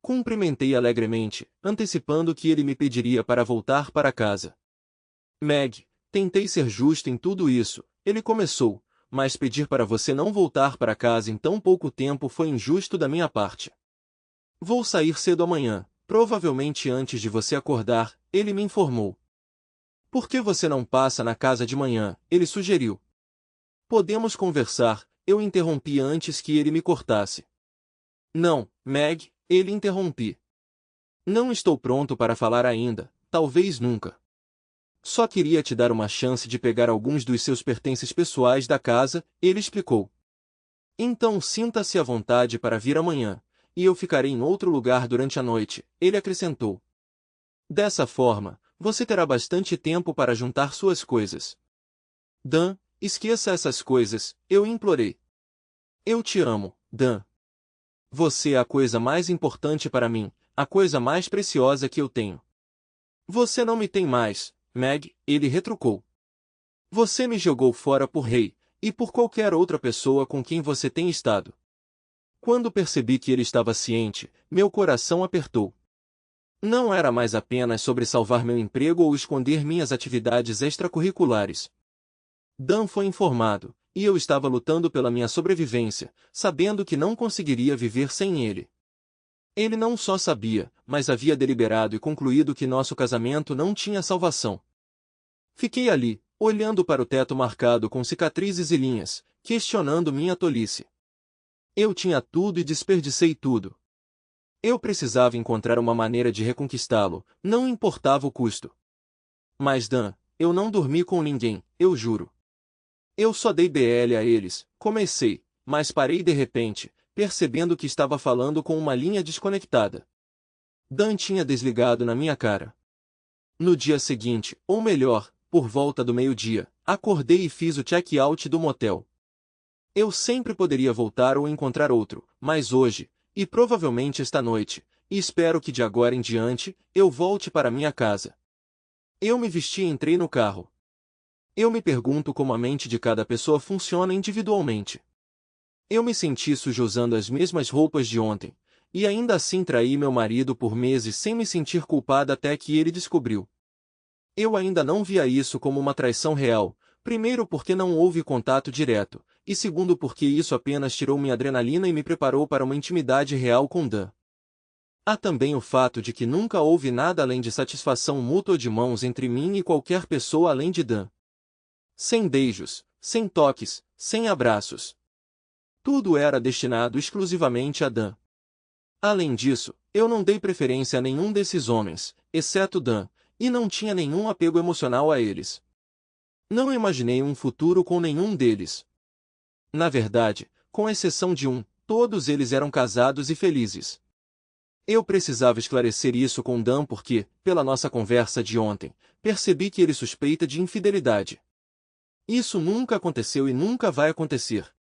Cumprimentei alegremente, antecipando que ele me pediria para voltar para casa. Meg, tentei ser justo em tudo isso, ele começou, mas pedir para você não voltar para casa em tão pouco tempo foi injusto da minha parte. Vou sair cedo amanhã, provavelmente antes de você acordar, ele me informou. Por que você não passa na casa de manhã? Ele sugeriu. Podemos conversar, eu interrompi antes que ele me cortasse. Não, Meg, ele interrompi. Não estou pronto para falar ainda, talvez nunca. Só queria te dar uma chance de pegar alguns dos seus pertences pessoais da casa, ele explicou. Então sinta-se à vontade para vir amanhã, e eu ficarei em outro lugar durante a noite, ele acrescentou. Dessa forma, você terá bastante tempo para juntar suas coisas. Dan, esqueça essas coisas, eu implorei. Eu te amo, Dan. Você é a coisa mais importante para mim, a coisa mais preciosa que eu tenho. Você não me tem mais, Meg, ele retrucou. Você me jogou fora por Rei, e por qualquer outra pessoa com quem você tem estado. Quando percebi que ele estava ciente, meu coração apertou. Não era mais apenas sobre salvar meu emprego ou esconder minhas atividades extracurriculares. Dan foi informado, e eu estava lutando pela minha sobrevivência, sabendo que não conseguiria viver sem ele. Ele não só sabia, mas havia deliberado e concluído que nosso casamento não tinha salvação. Fiquei ali, olhando para o teto marcado com cicatrizes e linhas, questionando minha tolice. Eu tinha tudo e desperdicei tudo. Eu precisava encontrar uma maneira de reconquistá-lo, não importava o custo. Mas Dan, eu não dormi com ninguém, eu juro. Eu só dei BL a eles, comecei, mas parei de repente, percebendo que estava falando com uma linha desconectada. Dan tinha desligado na minha cara. No dia seguinte, ou melhor, por volta do meio-dia, acordei e fiz o check-out do motel. Eu sempre poderia voltar ou encontrar outro, mas hoje, e provavelmente esta noite, e espero que de agora em diante, eu volte para minha casa. Eu me vesti e entrei no carro. Eu me pergunto como a mente de cada pessoa funciona individualmente. Eu me senti sujo usando as mesmas roupas de ontem, e ainda assim traí meu marido por meses sem me sentir culpada até que ele descobriu. Eu ainda não via isso como uma traição real, primeiro porque não houve contato direto, e segundo porque isso apenas tirou minha adrenalina e me preparou para uma intimidade real com Dan. Há também o fato de que nunca houve nada além de satisfação mútua de mãos entre mim e qualquer pessoa além de Dan. Sem beijos, sem toques, sem abraços. Tudo era destinado exclusivamente a Dan. Além disso, eu não dei preferência a nenhum desses homens, exceto Dan, e não tinha nenhum apego emocional a eles. Não imaginei um futuro com nenhum deles. Na verdade, com exceção de um, todos eles eram casados e felizes. Eu precisava esclarecer isso com Dan porque, pela nossa conversa de ontem, percebi que ele suspeita de infidelidade. Isso nunca aconteceu e nunca vai acontecer.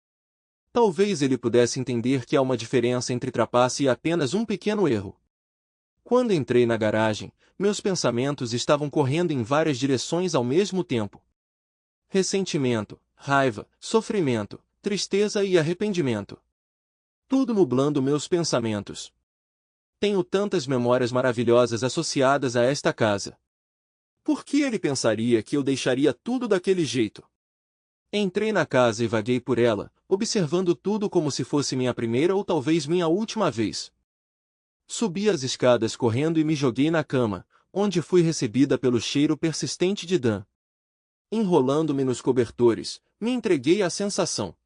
Talvez ele pudesse entender que há uma diferença entre trapace e apenas um pequeno erro. Quando entrei na garagem, meus pensamentos estavam correndo em várias direções ao mesmo tempo. Ressentimento, raiva, sofrimento, tristeza e arrependimento. Tudo nublando meus pensamentos. Tenho tantas memórias maravilhosas associadas a esta casa. Por que ele pensaria que eu deixaria tudo daquele jeito? Entrei na casa e vaguei por ela, observando tudo como se fosse minha primeira ou talvez minha última vez. Subi as escadas correndo e me joguei na cama, onde fui recebida pelo cheiro persistente de Dan. Enrolando-me nos cobertores, me entreguei à sensação.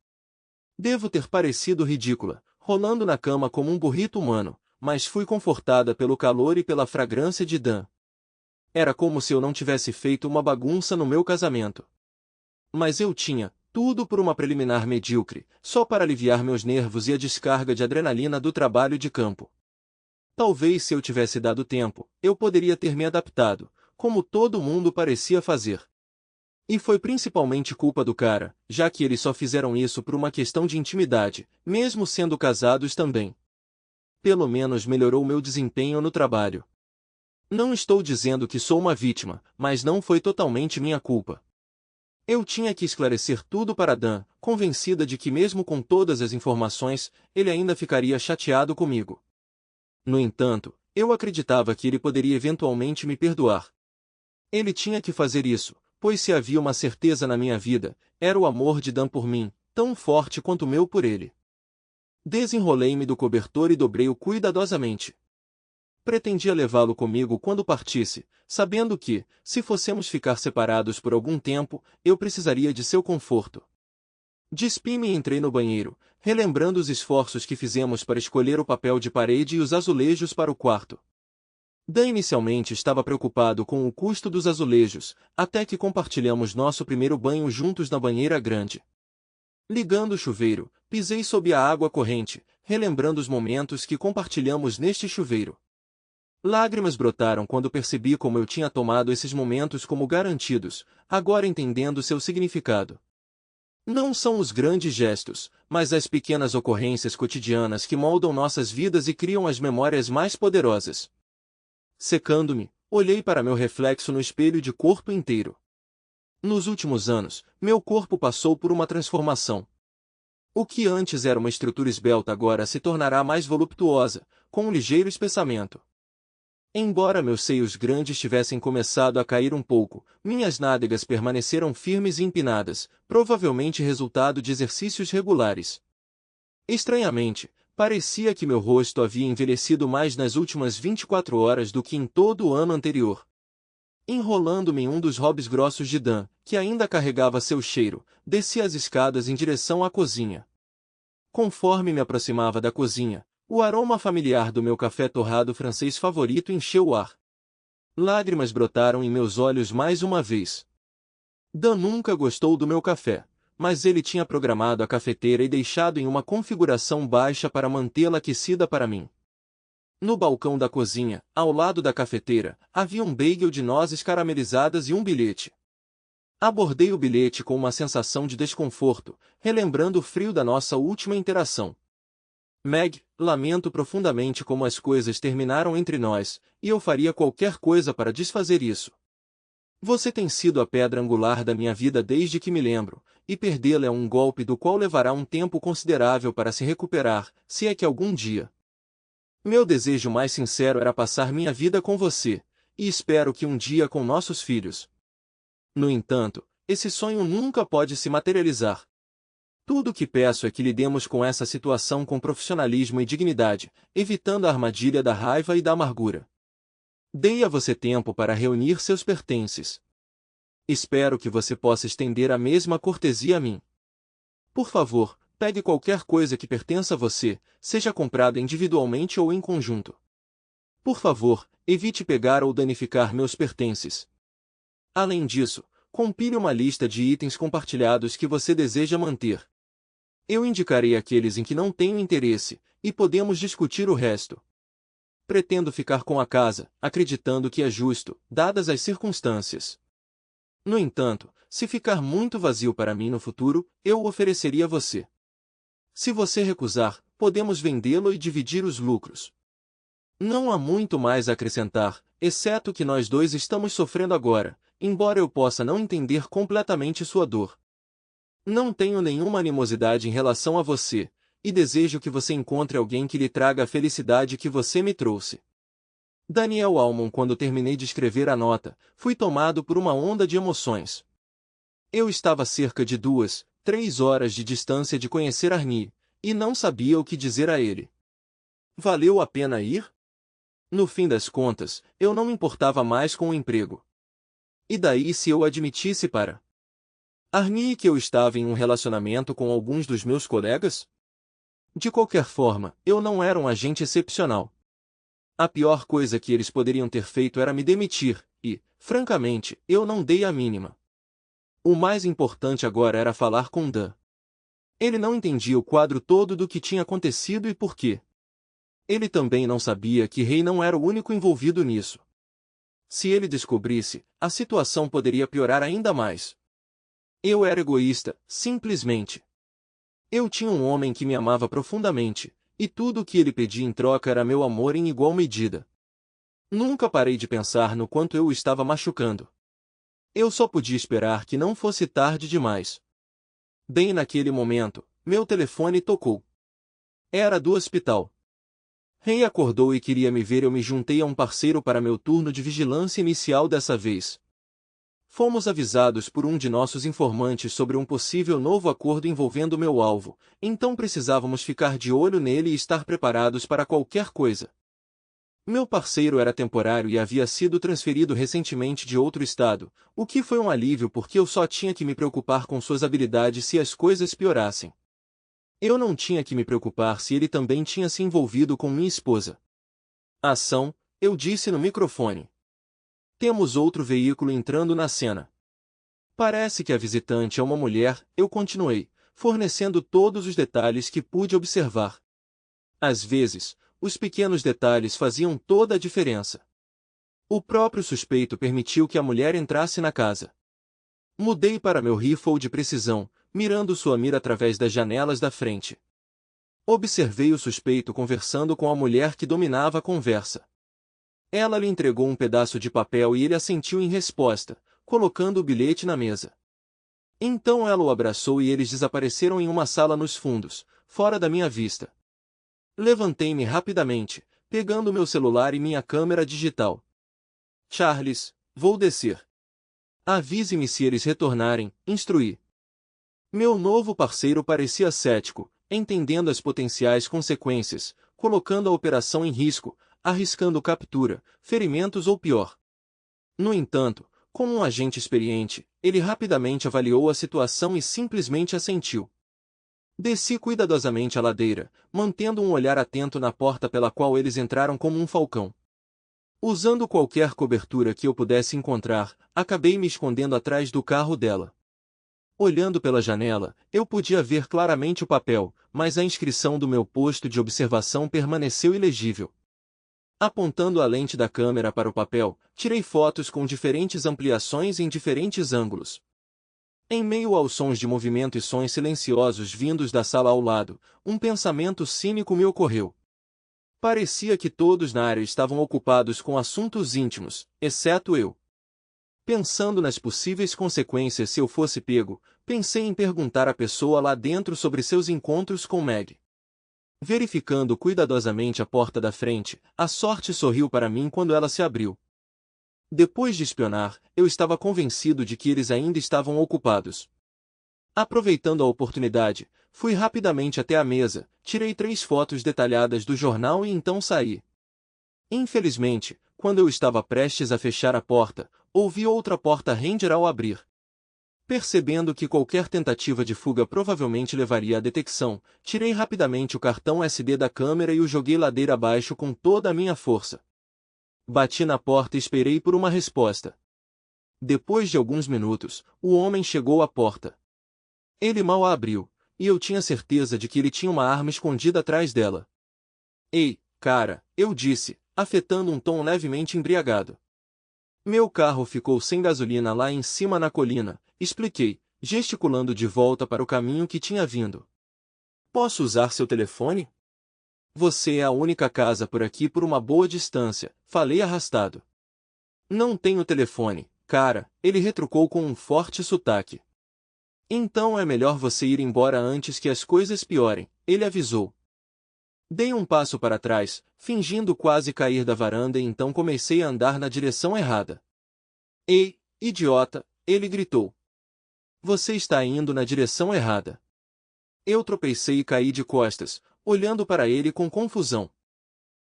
Devo ter parecido ridícula, rolando na cama como um burrito humano, mas fui confortada pelo calor e pela fragrância de Dan. Era como se eu não tivesse feito uma bagunça no meu casamento. Mas eu tinha, tudo por uma preliminar medíocre, só para aliviar meus nervos e a descarga de adrenalina do trabalho de campo. Talvez se eu tivesse dado tempo, eu poderia ter me adaptado, como todo mundo parecia fazer. E foi principalmente culpa do cara, já que eles só fizeram isso por uma questão de intimidade, mesmo sendo casados também. Pelo menos melhorou meu desempenho no trabalho. Não estou dizendo que sou uma vítima, mas não foi totalmente minha culpa. Eu tinha que esclarecer tudo para Dan, convencida de que mesmo com todas as informações, ele ainda ficaria chateado comigo. No entanto, eu acreditava que ele poderia eventualmente me perdoar. Ele tinha que fazer isso, pois se havia uma certeza na minha vida, era o amor de Dan por mim, tão forte quanto o meu por ele. Desenrolei-me do cobertor e dobrei-o cuidadosamente. Pretendia levá-lo comigo quando partisse, sabendo que, se fossemos ficar separados por algum tempo, eu precisaria de seu conforto. Despi-me e entrei no banheiro, relembrando os esforços que fizemos para escolher o papel de parede e os azulejos para o quarto. Dan inicialmente estava preocupado com o custo dos azulejos, até que compartilhamos nosso primeiro banho juntos na banheira grande. Ligando o chuveiro, pisei sob a água corrente, relembrando os momentos que compartilhamos neste chuveiro. Lágrimas brotaram quando percebi como eu tinha tomado esses momentos como garantidos, agora entendendo seu significado. Não são os grandes gestos, mas as pequenas ocorrências cotidianas que moldam nossas vidas e criam as memórias mais poderosas. Secando-me, olhei para meu reflexo no espelho de corpo inteiro. Nos últimos anos, meu corpo passou por uma transformação. O que antes era uma estrutura esbelta agora se tornará mais voluptuosa, com um ligeiro espessamento. Embora meus seios grandes tivessem começado a cair um pouco, minhas nádegas permaneceram firmes e empinadas, provavelmente resultado de exercícios regulares. Estranhamente, parecia que meu rosto havia envelhecido mais nas últimas 24 horas do que em todo o ano anterior. Enrolando-me em um dos hobbies grossos de Dan, que ainda carregava seu cheiro, desci as escadas em direção à cozinha. Conforme me aproximava da cozinha, o aroma familiar do meu café torrado francês favorito encheu o ar. Lágrimas brotaram em meus olhos mais uma vez. Dan nunca gostou do meu café, mas ele tinha programado a cafeteira e deixado em uma configuração baixa para mantê-la aquecida para mim. No balcão da cozinha, ao lado da cafeteira, havia um bagel de nozes caramelizadas e um bilhete. Abordei o bilhete com uma sensação de desconforto, relembrando o frio da nossa última interação. Meg, lamento profundamente como as coisas terminaram entre nós, e eu faria qualquer coisa para desfazer isso. Você tem sido a pedra angular da minha vida desde que me lembro, e perdê-la é um golpe do qual levará um tempo considerável para se recuperar, se é que algum dia. Meu desejo mais sincero era passar minha vida com você, e espero que um dia com nossos filhos. No entanto, esse sonho nunca pode se materializar. Tudo o que peço é que lidemos com essa situação com profissionalismo e dignidade, evitando a armadilha da raiva e da amargura. Dei a você tempo para reunir seus pertences. Espero que você possa estender a mesma cortesia a mim. Por favor, pegue qualquer coisa que pertença a você, seja comprada individualmente ou em conjunto. Por favor, evite pegar ou danificar meus pertences. Além disso, Compile uma lista de itens compartilhados que você deseja manter. Eu indicarei aqueles em que não tenho interesse, e podemos discutir o resto. Pretendo ficar com a casa, acreditando que é justo, dadas as circunstâncias. No entanto, se ficar muito vazio para mim no futuro, eu o ofereceria a você. Se você recusar, podemos vendê-lo e dividir os lucros. Não há muito mais a acrescentar, exceto que nós dois estamos sofrendo agora, embora eu possa não entender completamente sua dor. Não tenho nenhuma animosidade em relação a você, e desejo que você encontre alguém que lhe traga a felicidade que você me trouxe. Daniel Almond. Quando terminei de escrever a nota, fui tomado por uma onda de emoções. Eu estava a cerca de 3 horas de distância de conhecer Arnie, e não sabia o que dizer a ele. Valeu a pena ir? No fim das contas, eu não me importava mais com o emprego. E daí se eu admitisse para Arnie que eu estava em um relacionamento com alguns dos meus colegas? De qualquer forma, eu não era um agente excepcional. A pior coisa que eles poderiam ter feito era me demitir, e, francamente, eu não dei a mínima. O mais importante agora era falar com Dan. Ele não entendia o quadro todo do que tinha acontecido e por quê. Ele também não sabia que Ray não era o único envolvido nisso. Se ele descobrisse, a situação poderia piorar ainda mais. Eu era egoísta, simplesmente. Eu tinha um homem que me amava profundamente, e tudo o que ele pedia em troca era meu amor em igual medida. Nunca parei de pensar no quanto eu o estava machucando. Eu só podia esperar que não fosse tarde demais. Bem naquele momento, meu telefone tocou. Era do hospital. Ray acordou e queria me ver. Eu me juntei a um parceiro para meu turno de vigilância inicial dessa vez. Fomos avisados por um de nossos informantes sobre um possível novo acordo envolvendo meu alvo, então precisávamos ficar de olho nele e estar preparados para qualquer coisa. Meu parceiro era temporário e havia sido transferido recentemente de outro estado, o que foi um alívio porque eu só tinha que me preocupar com suas habilidades se as coisas piorassem. Eu não tinha que me preocupar se ele também tinha se envolvido com minha esposa. Ação, eu disse no microfone. Temos outro veículo entrando na cena. Parece que a visitante é uma mulher, eu continuei, fornecendo todos os detalhes que pude observar. Às vezes, os pequenos detalhes faziam toda a diferença. O próprio suspeito permitiu que a mulher entrasse na casa. Mudei para meu rifle de precisão, mirando sua mira através das janelas da frente. Observei o suspeito conversando com a mulher que dominava a conversa. Ela lhe entregou um pedaço de papel e ele assentiu em resposta, colocando o bilhete na mesa. Então ela o abraçou e eles desapareceram em uma sala nos fundos, fora da minha vista. Levantei-me rapidamente, pegando meu celular e minha câmera digital. Charles, vou descer. Avise-me se eles retornarem, instruí. Meu novo parceiro parecia cético, entendendo as potenciais consequências, colocando a operação em risco, arriscando captura, ferimentos ou pior. No entanto, como um agente experiente, ele rapidamente avaliou a situação e simplesmente assentiu. Desci cuidadosamente a ladeira, mantendo um olhar atento na porta pela qual eles entraram como um falcão. Usando qualquer cobertura que eu pudesse encontrar, acabei me escondendo atrás do carro dela. Olhando pela janela, eu podia ver claramente o papel, mas a inscrição do meu posto de observação permaneceu ilegível. Apontando a lente da câmera para o papel, tirei fotos com diferentes ampliações em diferentes ângulos. Em meio aos sons de movimento e sons silenciosos vindos da sala ao lado, um pensamento cínico me ocorreu. Parecia que todos na área estavam ocupados com assuntos íntimos, exceto eu. Pensando nas possíveis consequências se eu fosse pego, pensei em perguntar à pessoa lá dentro sobre seus encontros com Meg. Verificando cuidadosamente a porta da frente, a sorte sorriu para mim quando ela se abriu. Depois de espionar, eu estava convencido de que eles ainda estavam ocupados. Aproveitando a oportunidade, fui rapidamente até a mesa, tirei 3 fotos detalhadas do jornal e então saí. Infelizmente, quando eu estava prestes a fechar a porta, ouvi outra porta Ranger ao abrir. Percebendo que qualquer tentativa de fuga provavelmente levaria à detecção, tirei rapidamente o cartão SD da câmera e o joguei ladeira abaixo com toda a minha força. Bati na porta e esperei por uma resposta. Depois de alguns minutos, o homem chegou à porta. Ele mal a abriu, e eu tinha certeza de que ele tinha uma arma escondida atrás dela. Ei, cara, eu disse, afetando um tom levemente embriagado. Meu carro ficou sem gasolina lá em cima na colina, expliquei, gesticulando de volta para o caminho que tinha vindo. Posso usar seu telefone? Você é a única casa por aqui por uma boa distância, falei arrastado. Não tenho telefone, cara, ele retrucou com um forte sotaque. Então é melhor você ir embora antes que as coisas piorem, ele avisou. Dei um passo para trás, fingindo quase cair da varanda e então comecei a andar na direção errada. Ei, idiota, ele gritou. Você está indo na direção errada. Eu tropecei e caí de costas, olhando para ele com confusão.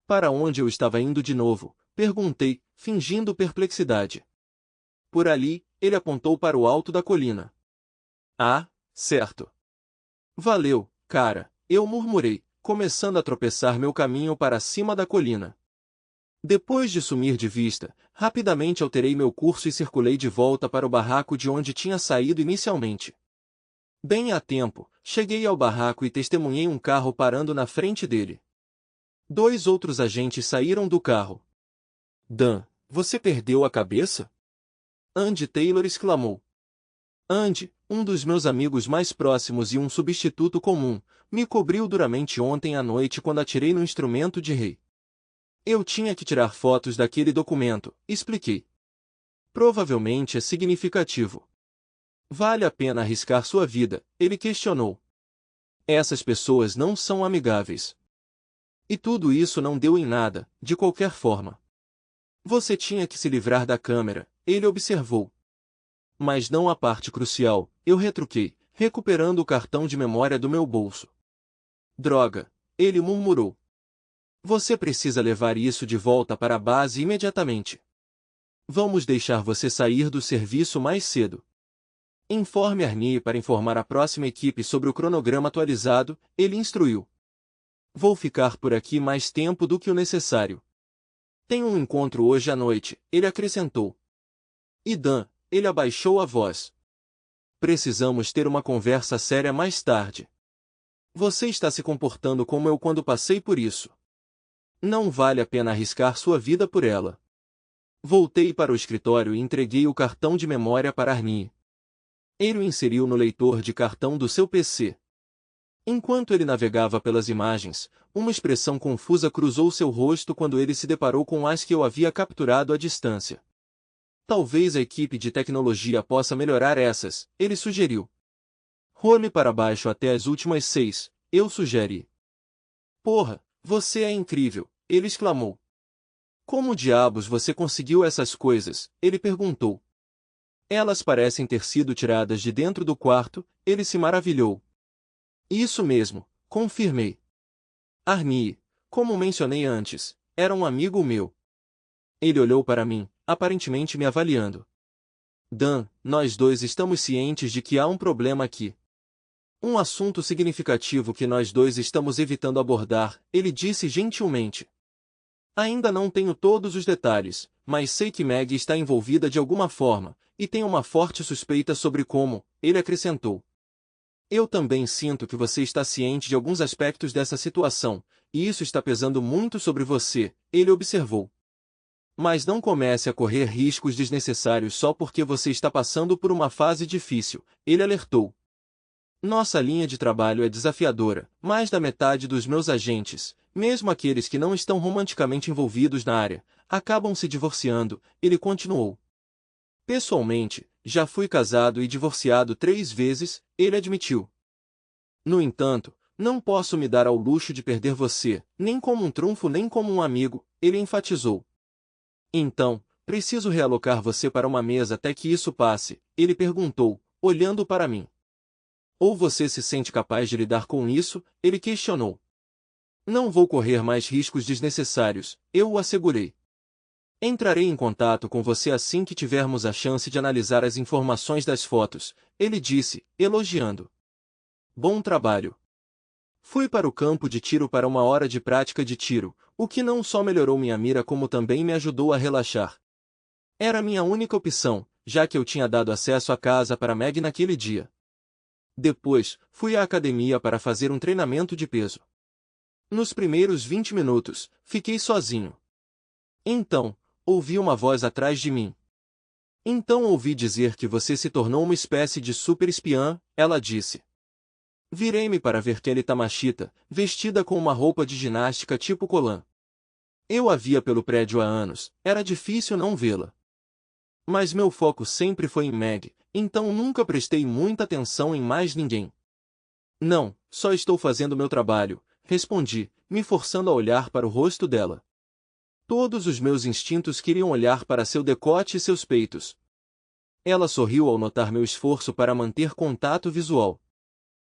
Para onde eu estava indo de novo? Perguntei, fingindo perplexidade. Por ali, ele apontou para o alto da colina. Ah, certo. Valeu, cara, eu murmurei, começando a tropeçar meu caminho para cima da colina. Depois de sumir de vista, rapidamente alterei meu curso e circulei de volta para o barraco de onde tinha saído inicialmente. Bem a tempo, cheguei ao barraco e testemunhei um carro parando na frente dele. 2 outros agentes saíram do carro. Dan, você perdeu a cabeça? Andy Taylor exclamou. Andy, um dos meus amigos mais próximos e um substituto comum, me cobriu duramente ontem à noite quando atirei no instrumento de rei. Eu tinha que tirar fotos daquele documento, expliquei. Provavelmente é significativo. Vale a pena arriscar sua vida, ele questionou. Essas pessoas não são amigáveis. E tudo isso não deu em nada, de qualquer forma. Você tinha que se livrar da câmera, ele observou. Mas não a parte crucial, eu retruquei, recuperando o cartão de memória do meu bolso. Droga, ele murmurou. Você precisa levar isso de volta para a base imediatamente. Vamos deixar você sair do serviço mais cedo. Informe Arnie para informar a próxima equipe sobre o cronograma atualizado, ele instruiu. Vou ficar por aqui mais tempo do que o necessário. Tenho um encontro hoje à noite, ele acrescentou. E Dan, ele abaixou a voz. Precisamos ter uma conversa séria mais tarde. Você está se comportando como eu quando passei por isso. Não vale a pena arriscar sua vida por ela. Voltei para o escritório e entreguei o cartão de memória para Arnie. Ele o inseriu no leitor de cartão do seu PC. Enquanto ele navegava pelas imagens, uma expressão confusa cruzou seu rosto quando ele se deparou com as que eu havia capturado à distância. Talvez a equipe de tecnologia possa melhorar essas, ele sugeriu. Role para baixo até as últimas 6, eu sugeri. Porra, você é incrível, ele exclamou. Como diabos você conseguiu essas coisas? Ele perguntou. Elas parecem ter sido tiradas de dentro do quarto, ele se maravilhou. Isso mesmo, confirmei. Arnie, como mencionei antes, era um amigo meu. Ele olhou para mim, aparentemente me avaliando. Dan, nós dois estamos cientes de que há um problema aqui. Um assunto significativo que nós dois estamos evitando abordar, ele disse gentilmente. Ainda não tenho todos os detalhes, mas sei que Meg está envolvida de alguma forma, e tenho uma forte suspeita sobre como, ele acrescentou. Eu também sinto que você está ciente de alguns aspectos dessa situação, e isso está pesando muito sobre você, ele observou. Mas não comece a correr riscos desnecessários só porque você está passando por uma fase difícil, ele alertou. Nossa linha de trabalho é desafiadora, mais da metade dos meus agentes, mesmo aqueles que não estão romanticamente envolvidos na área, acabam se divorciando, ele continuou. Pessoalmente, já fui casado e divorciado 3 vezes, ele admitiu. No entanto, não posso me dar ao luxo de perder você, nem como um trunfo nem como um amigo, ele enfatizou. Então, preciso realocar você para uma mesa até que isso passe, ele perguntou, olhando para mim. Ou você se sente capaz de lidar com isso? Ele questionou. Não vou correr mais riscos desnecessários, eu o assegurei. Entrarei em contato com você assim que tivermos a chance de analisar as informações das fotos, ele disse, elogiando. Bom trabalho. Fui para o campo de tiro para 1 hora de prática de tiro, o que não só melhorou minha mira como também me ajudou a relaxar. Era minha única opção, já que eu tinha dado acesso à casa para Meg naquele dia. Depois, fui à academia para fazer um treinamento de peso. Nos primeiros 20 minutos, fiquei sozinho. Então, ouvi uma voz atrás de mim. Então ouvi dizer que você se tornou uma espécie de super espiã, ela disse. Virei-me para ver Kelly Tamashita, vestida com uma roupa de ginástica tipo colã. Eu a via pelo prédio há anos, era difícil não vê-la. Mas meu foco sempre foi em Meg, então nunca prestei muita atenção em mais ninguém. Não, só estou fazendo meu trabalho, respondi, me forçando a olhar para o rosto dela. Todos os meus instintos queriam olhar para seu decote e seus peitos. Ela sorriu ao notar meu esforço para manter contato visual.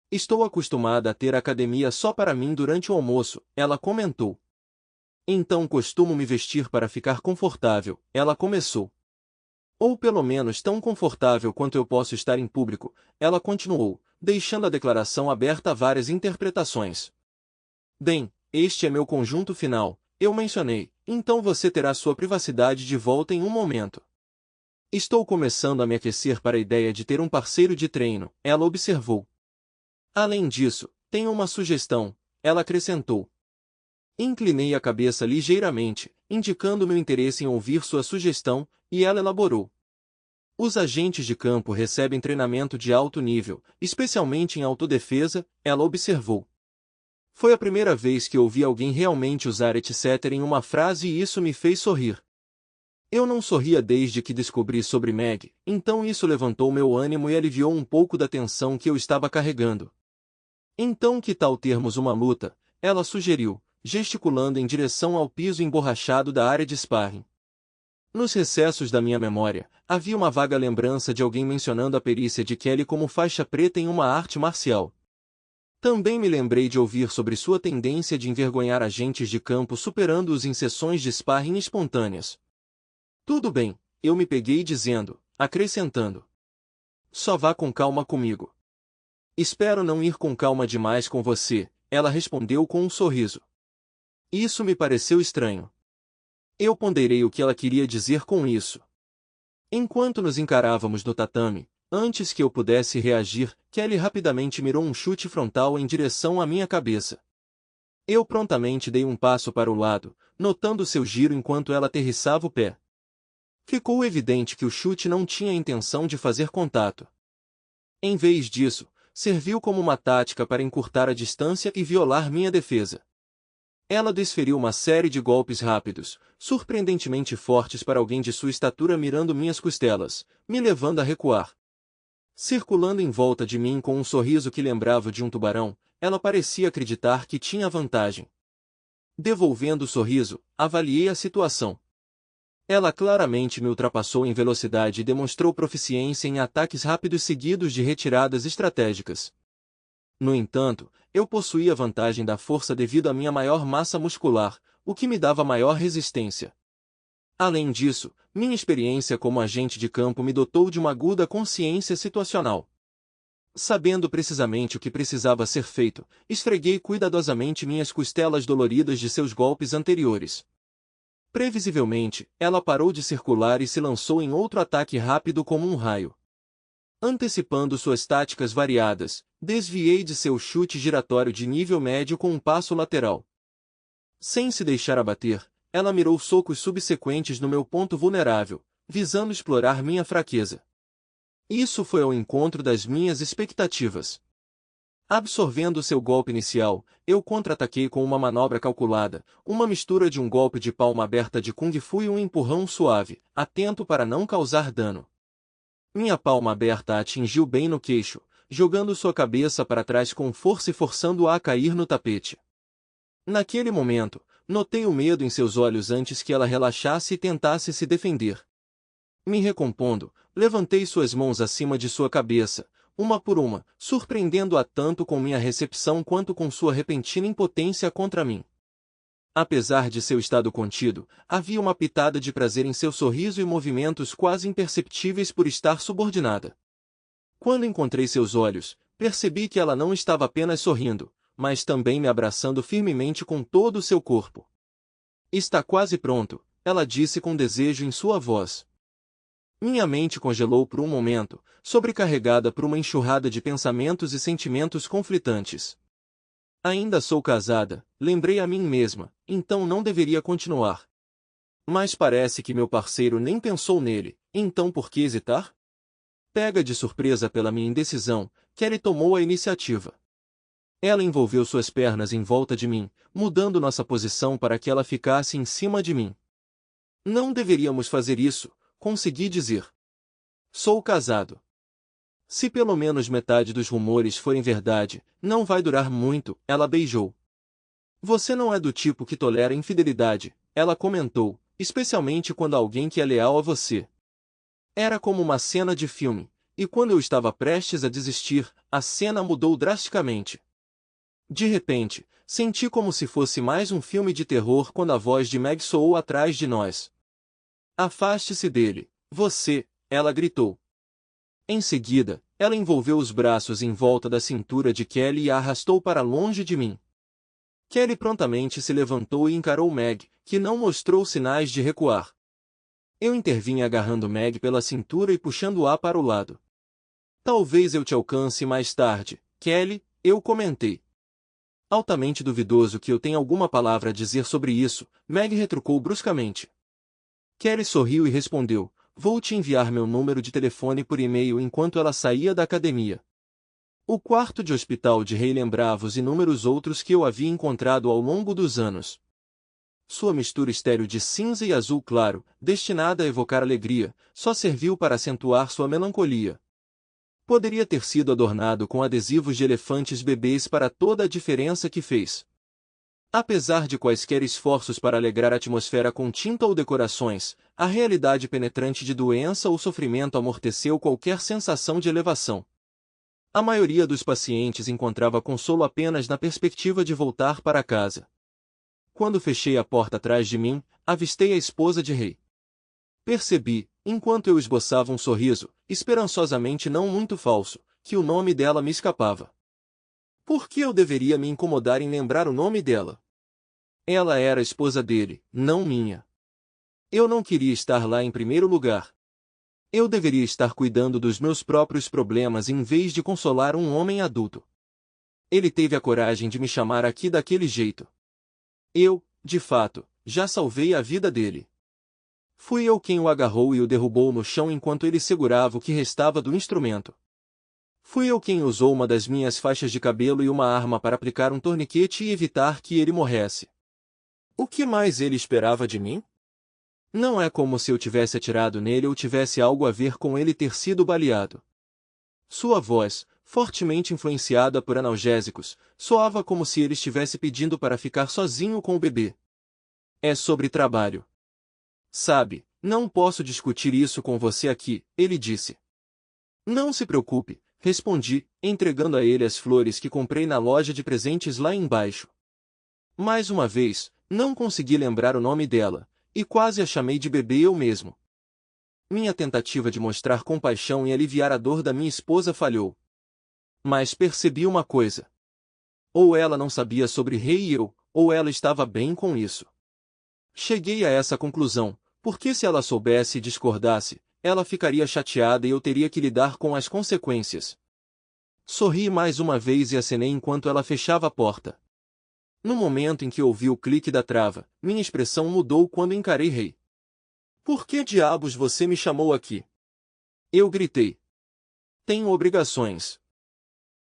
Estou acostumada a ter academia só para mim durante o almoço, ela comentou. Então costumo me vestir para ficar confortável, ela começou. Ou pelo menos tão confortável quanto eu posso estar em público, ela continuou, deixando a declaração aberta a várias interpretações. Bem, este é meu conjunto final, eu mencionei, então você terá sua privacidade de volta em um momento. Estou começando a me aquecer para a ideia de ter um parceiro de treino, ela observou. Além disso, tenho uma sugestão, ela acrescentou. Inclinei a cabeça ligeiramente, indicando meu interesse em ouvir sua sugestão, e ela elaborou. Os agentes de campo recebem treinamento de alto nível, especialmente em autodefesa, ela observou. Foi a primeira vez que ouvi alguém realmente usar etc. em uma frase e isso me fez sorrir. Eu não sorria desde que descobri sobre Meg, então isso levantou meu ânimo e aliviou um pouco da tensão que eu estava carregando. Então que tal termos uma luta? Ela sugeriu, gesticulando em direção ao piso emborrachado da área de sparring. Nos recessos da minha memória, havia uma vaga lembrança de alguém mencionando a perícia de Kelly como faixa preta em uma arte marcial. Também me lembrei de ouvir sobre sua tendência de envergonhar agentes de campo superando-os em sessões de sparring espontâneas. Tudo bem, eu me peguei dizendo, acrescentando. Só vá com calma comigo. Espero não ir com calma demais com você, ela respondeu com um sorriso. Isso me pareceu estranho. Eu ponderei o que ela queria dizer com isso. Enquanto nos encarávamos no tatame, antes que eu pudesse reagir, Kelly rapidamente mirou um chute frontal em direção à minha cabeça. Eu prontamente dei um passo para o lado, notando seu giro enquanto ela aterrissava o pé. Ficou evidente que o chute não tinha a intenção de fazer contato. Em vez disso, serviu como uma tática para encurtar a distância e violar minha defesa. Ela desferiu uma série de golpes rápidos, surpreendentemente fortes para alguém de sua estatura mirando minhas costelas, me levando a recuar. Circulando em volta de mim com um sorriso que lembrava de um tubarão, ela parecia acreditar que tinha vantagem. Devolvendo o sorriso, avaliei a situação. Ela claramente me ultrapassou em velocidade e demonstrou proficiência em ataques rápidos seguidos de retiradas estratégicas. No entanto, eu possuía vantagem da força devido à minha maior massa muscular, o que me dava maior resistência. Além disso, minha experiência como agente de campo me dotou de uma aguda consciência situacional. Sabendo precisamente o que precisava ser feito, esfreguei cuidadosamente minhas costelas doloridas de seus golpes anteriores. Previsivelmente, ela parou de circular e se lançou em outro ataque rápido como um raio. Antecipando suas táticas variadas, desviei de seu chute giratório de nível médio com um passo lateral. Sem se deixar abater, ela mirou socos subsequentes no meu ponto vulnerável, visando explorar minha fraqueza. Isso foi ao encontro das minhas expectativas. Absorvendo seu golpe inicial, eu contra-ataquei com uma manobra calculada, uma mistura de um golpe de palma aberta de Kung Fu e um empurrão suave, atento para não causar dano. Minha palma aberta a atingiu bem no queixo, jogando sua cabeça para trás com força e forçando-a a cair no tapete. Naquele momento, notei o medo em seus olhos antes que ela relaxasse e tentasse se defender. Me recompondo, levantei suas mãos acima de sua cabeça, uma por uma, surpreendendo-a tanto com minha recepção quanto com sua repentina impotência contra mim. Apesar de seu estado contido, havia uma pitada de prazer em seu sorriso e movimentos quase imperceptíveis por estar subordinada. Quando encontrei seus olhos, percebi que ela não estava apenas sorrindo, mas também me abraçando firmemente com todo o seu corpo. Está quase pronto, ela disse com desejo em sua voz. Minha mente congelou por um momento, sobrecarregada por uma enxurrada de pensamentos e sentimentos conflitantes. Ainda sou casada, lembrei a mim mesma, então não deveria continuar. Mas parece que meu parceiro nem pensou nele, então por que hesitar? Pega de surpresa pela minha indecisão, Kelly tomou a iniciativa. Ela envolveu suas pernas em volta de mim, mudando nossa posição para que ela ficasse em cima de mim. Não deveríamos fazer isso, consegui dizer. Sou casado. Se pelo menos metade dos rumores forem verdade, não vai durar muito, ela beijou. Você não é do tipo que tolera infidelidade, ela comentou, especialmente quando alguém que é leal a você. Era como uma cena de filme, e quando eu estava prestes a desistir, a cena mudou drasticamente. De repente, senti como se fosse mais um filme de terror quando a voz de Meg soou atrás de nós. Afaste-se dele, você, ela gritou. Em seguida, ela envolveu os braços em volta da cintura de Kelly e a arrastou para longe de mim. Kelly prontamente se levantou e encarou Meg, que não mostrou sinais de recuar. Eu intervim agarrando Meg pela cintura e puxando-a para o lado. Talvez eu te alcance mais tarde, Kelly, eu comentei. Altamente duvidoso que eu tenha alguma palavra a dizer sobre isso, Meg retrucou bruscamente. Kelly sorriu e respondeu, vou te enviar meu número de telefone por e-mail enquanto ela saía da academia. O quarto de hospital de Ray lembrava os inúmeros outros que eu havia encontrado ao longo dos anos. Sua mistura estéril de cinza e azul claro, destinada a evocar alegria, só serviu para acentuar sua melancolia. Poderia ter sido adornado com adesivos de elefantes bebês para toda a diferença que fez. Apesar de quaisquer esforços para alegrar a atmosfera com tinta ou decorações, a realidade penetrante de doença ou sofrimento amorteceu qualquer sensação de elevação. A maioria dos pacientes encontrava consolo apenas na perspectiva de voltar para casa. Quando fechei a porta atrás de mim, avistei a esposa de Ray. Percebi, enquanto eu esboçava um sorriso, esperançosamente não muito falso, que o nome dela me escapava. Por que eu deveria me incomodar em lembrar o nome dela? Ela era a esposa dele, não minha. Eu não queria estar lá em primeiro lugar. Eu deveria estar cuidando dos meus próprios problemas em vez de consolar um homem adulto. Ele teve a coragem de me chamar aqui daquele jeito. Eu, de fato, já salvei a vida dele. Fui eu quem o agarrou e o derrubou no chão enquanto ele segurava o que restava do instrumento. Fui eu quem usou uma das minhas faixas de cabelo e uma arma para aplicar um torniquete e evitar que ele morresse. O que mais ele esperava de mim? Não é como se eu tivesse atirado nele ou tivesse algo a ver com ele ter sido baleado. Sua voz, fortemente influenciada por analgésicos, soava como se ele estivesse pedindo para ficar sozinho com o bebê. É sobre trabalho. Sabe, não posso discutir isso com você aqui, ele disse. Não se preocupe, respondi, entregando a ele as flores que comprei na loja de presentes lá embaixo. Mais uma vez, não consegui lembrar o nome dela, e quase a chamei de bebê eu mesmo. Minha tentativa de mostrar compaixão e aliviar a dor da minha esposa falhou. Mas percebi uma coisa. Ou ela não sabia sobre Ray e eu, ou ela estava bem com isso. Cheguei a essa conclusão, porque se ela soubesse e discordasse, ela ficaria chateada e eu teria que lidar com as consequências. Sorri mais uma vez e acenei enquanto ela fechava a porta. No momento em que ouvi o clique da trava, minha expressão mudou quando encarei Ray. Por que diabos você me chamou aqui? Eu gritei. Tenho obrigações.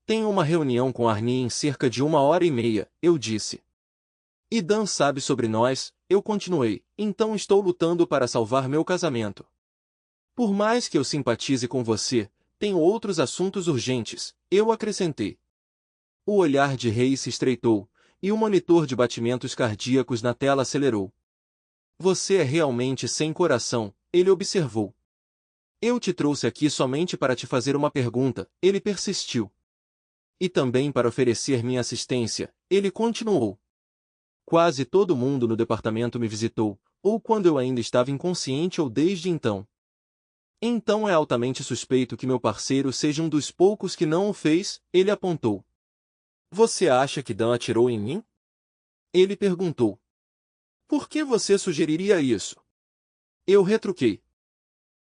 Tenho uma reunião com Arnie em cerca de 1h30, eu disse. E Dan sabe sobre nós, eu continuei, então estou lutando para salvar meu casamento. Por mais que eu simpatize com você, tenho outros assuntos urgentes, eu acrescentei. O olhar de Ray se estreitou, e o monitor de batimentos cardíacos na tela acelerou. Você é realmente sem coração, ele observou. Eu te trouxe aqui somente para te fazer uma pergunta, ele persistiu. E também para oferecer minha assistência, ele continuou. Quase todo mundo no departamento me visitou, ou quando eu ainda estava inconsciente ou desde então. Então é altamente suspeito que meu parceiro seja um dos poucos que não o fez, ele apontou. Você acha que Dan atirou em mim? Ele perguntou. Por que você sugeriria isso? Eu retruquei.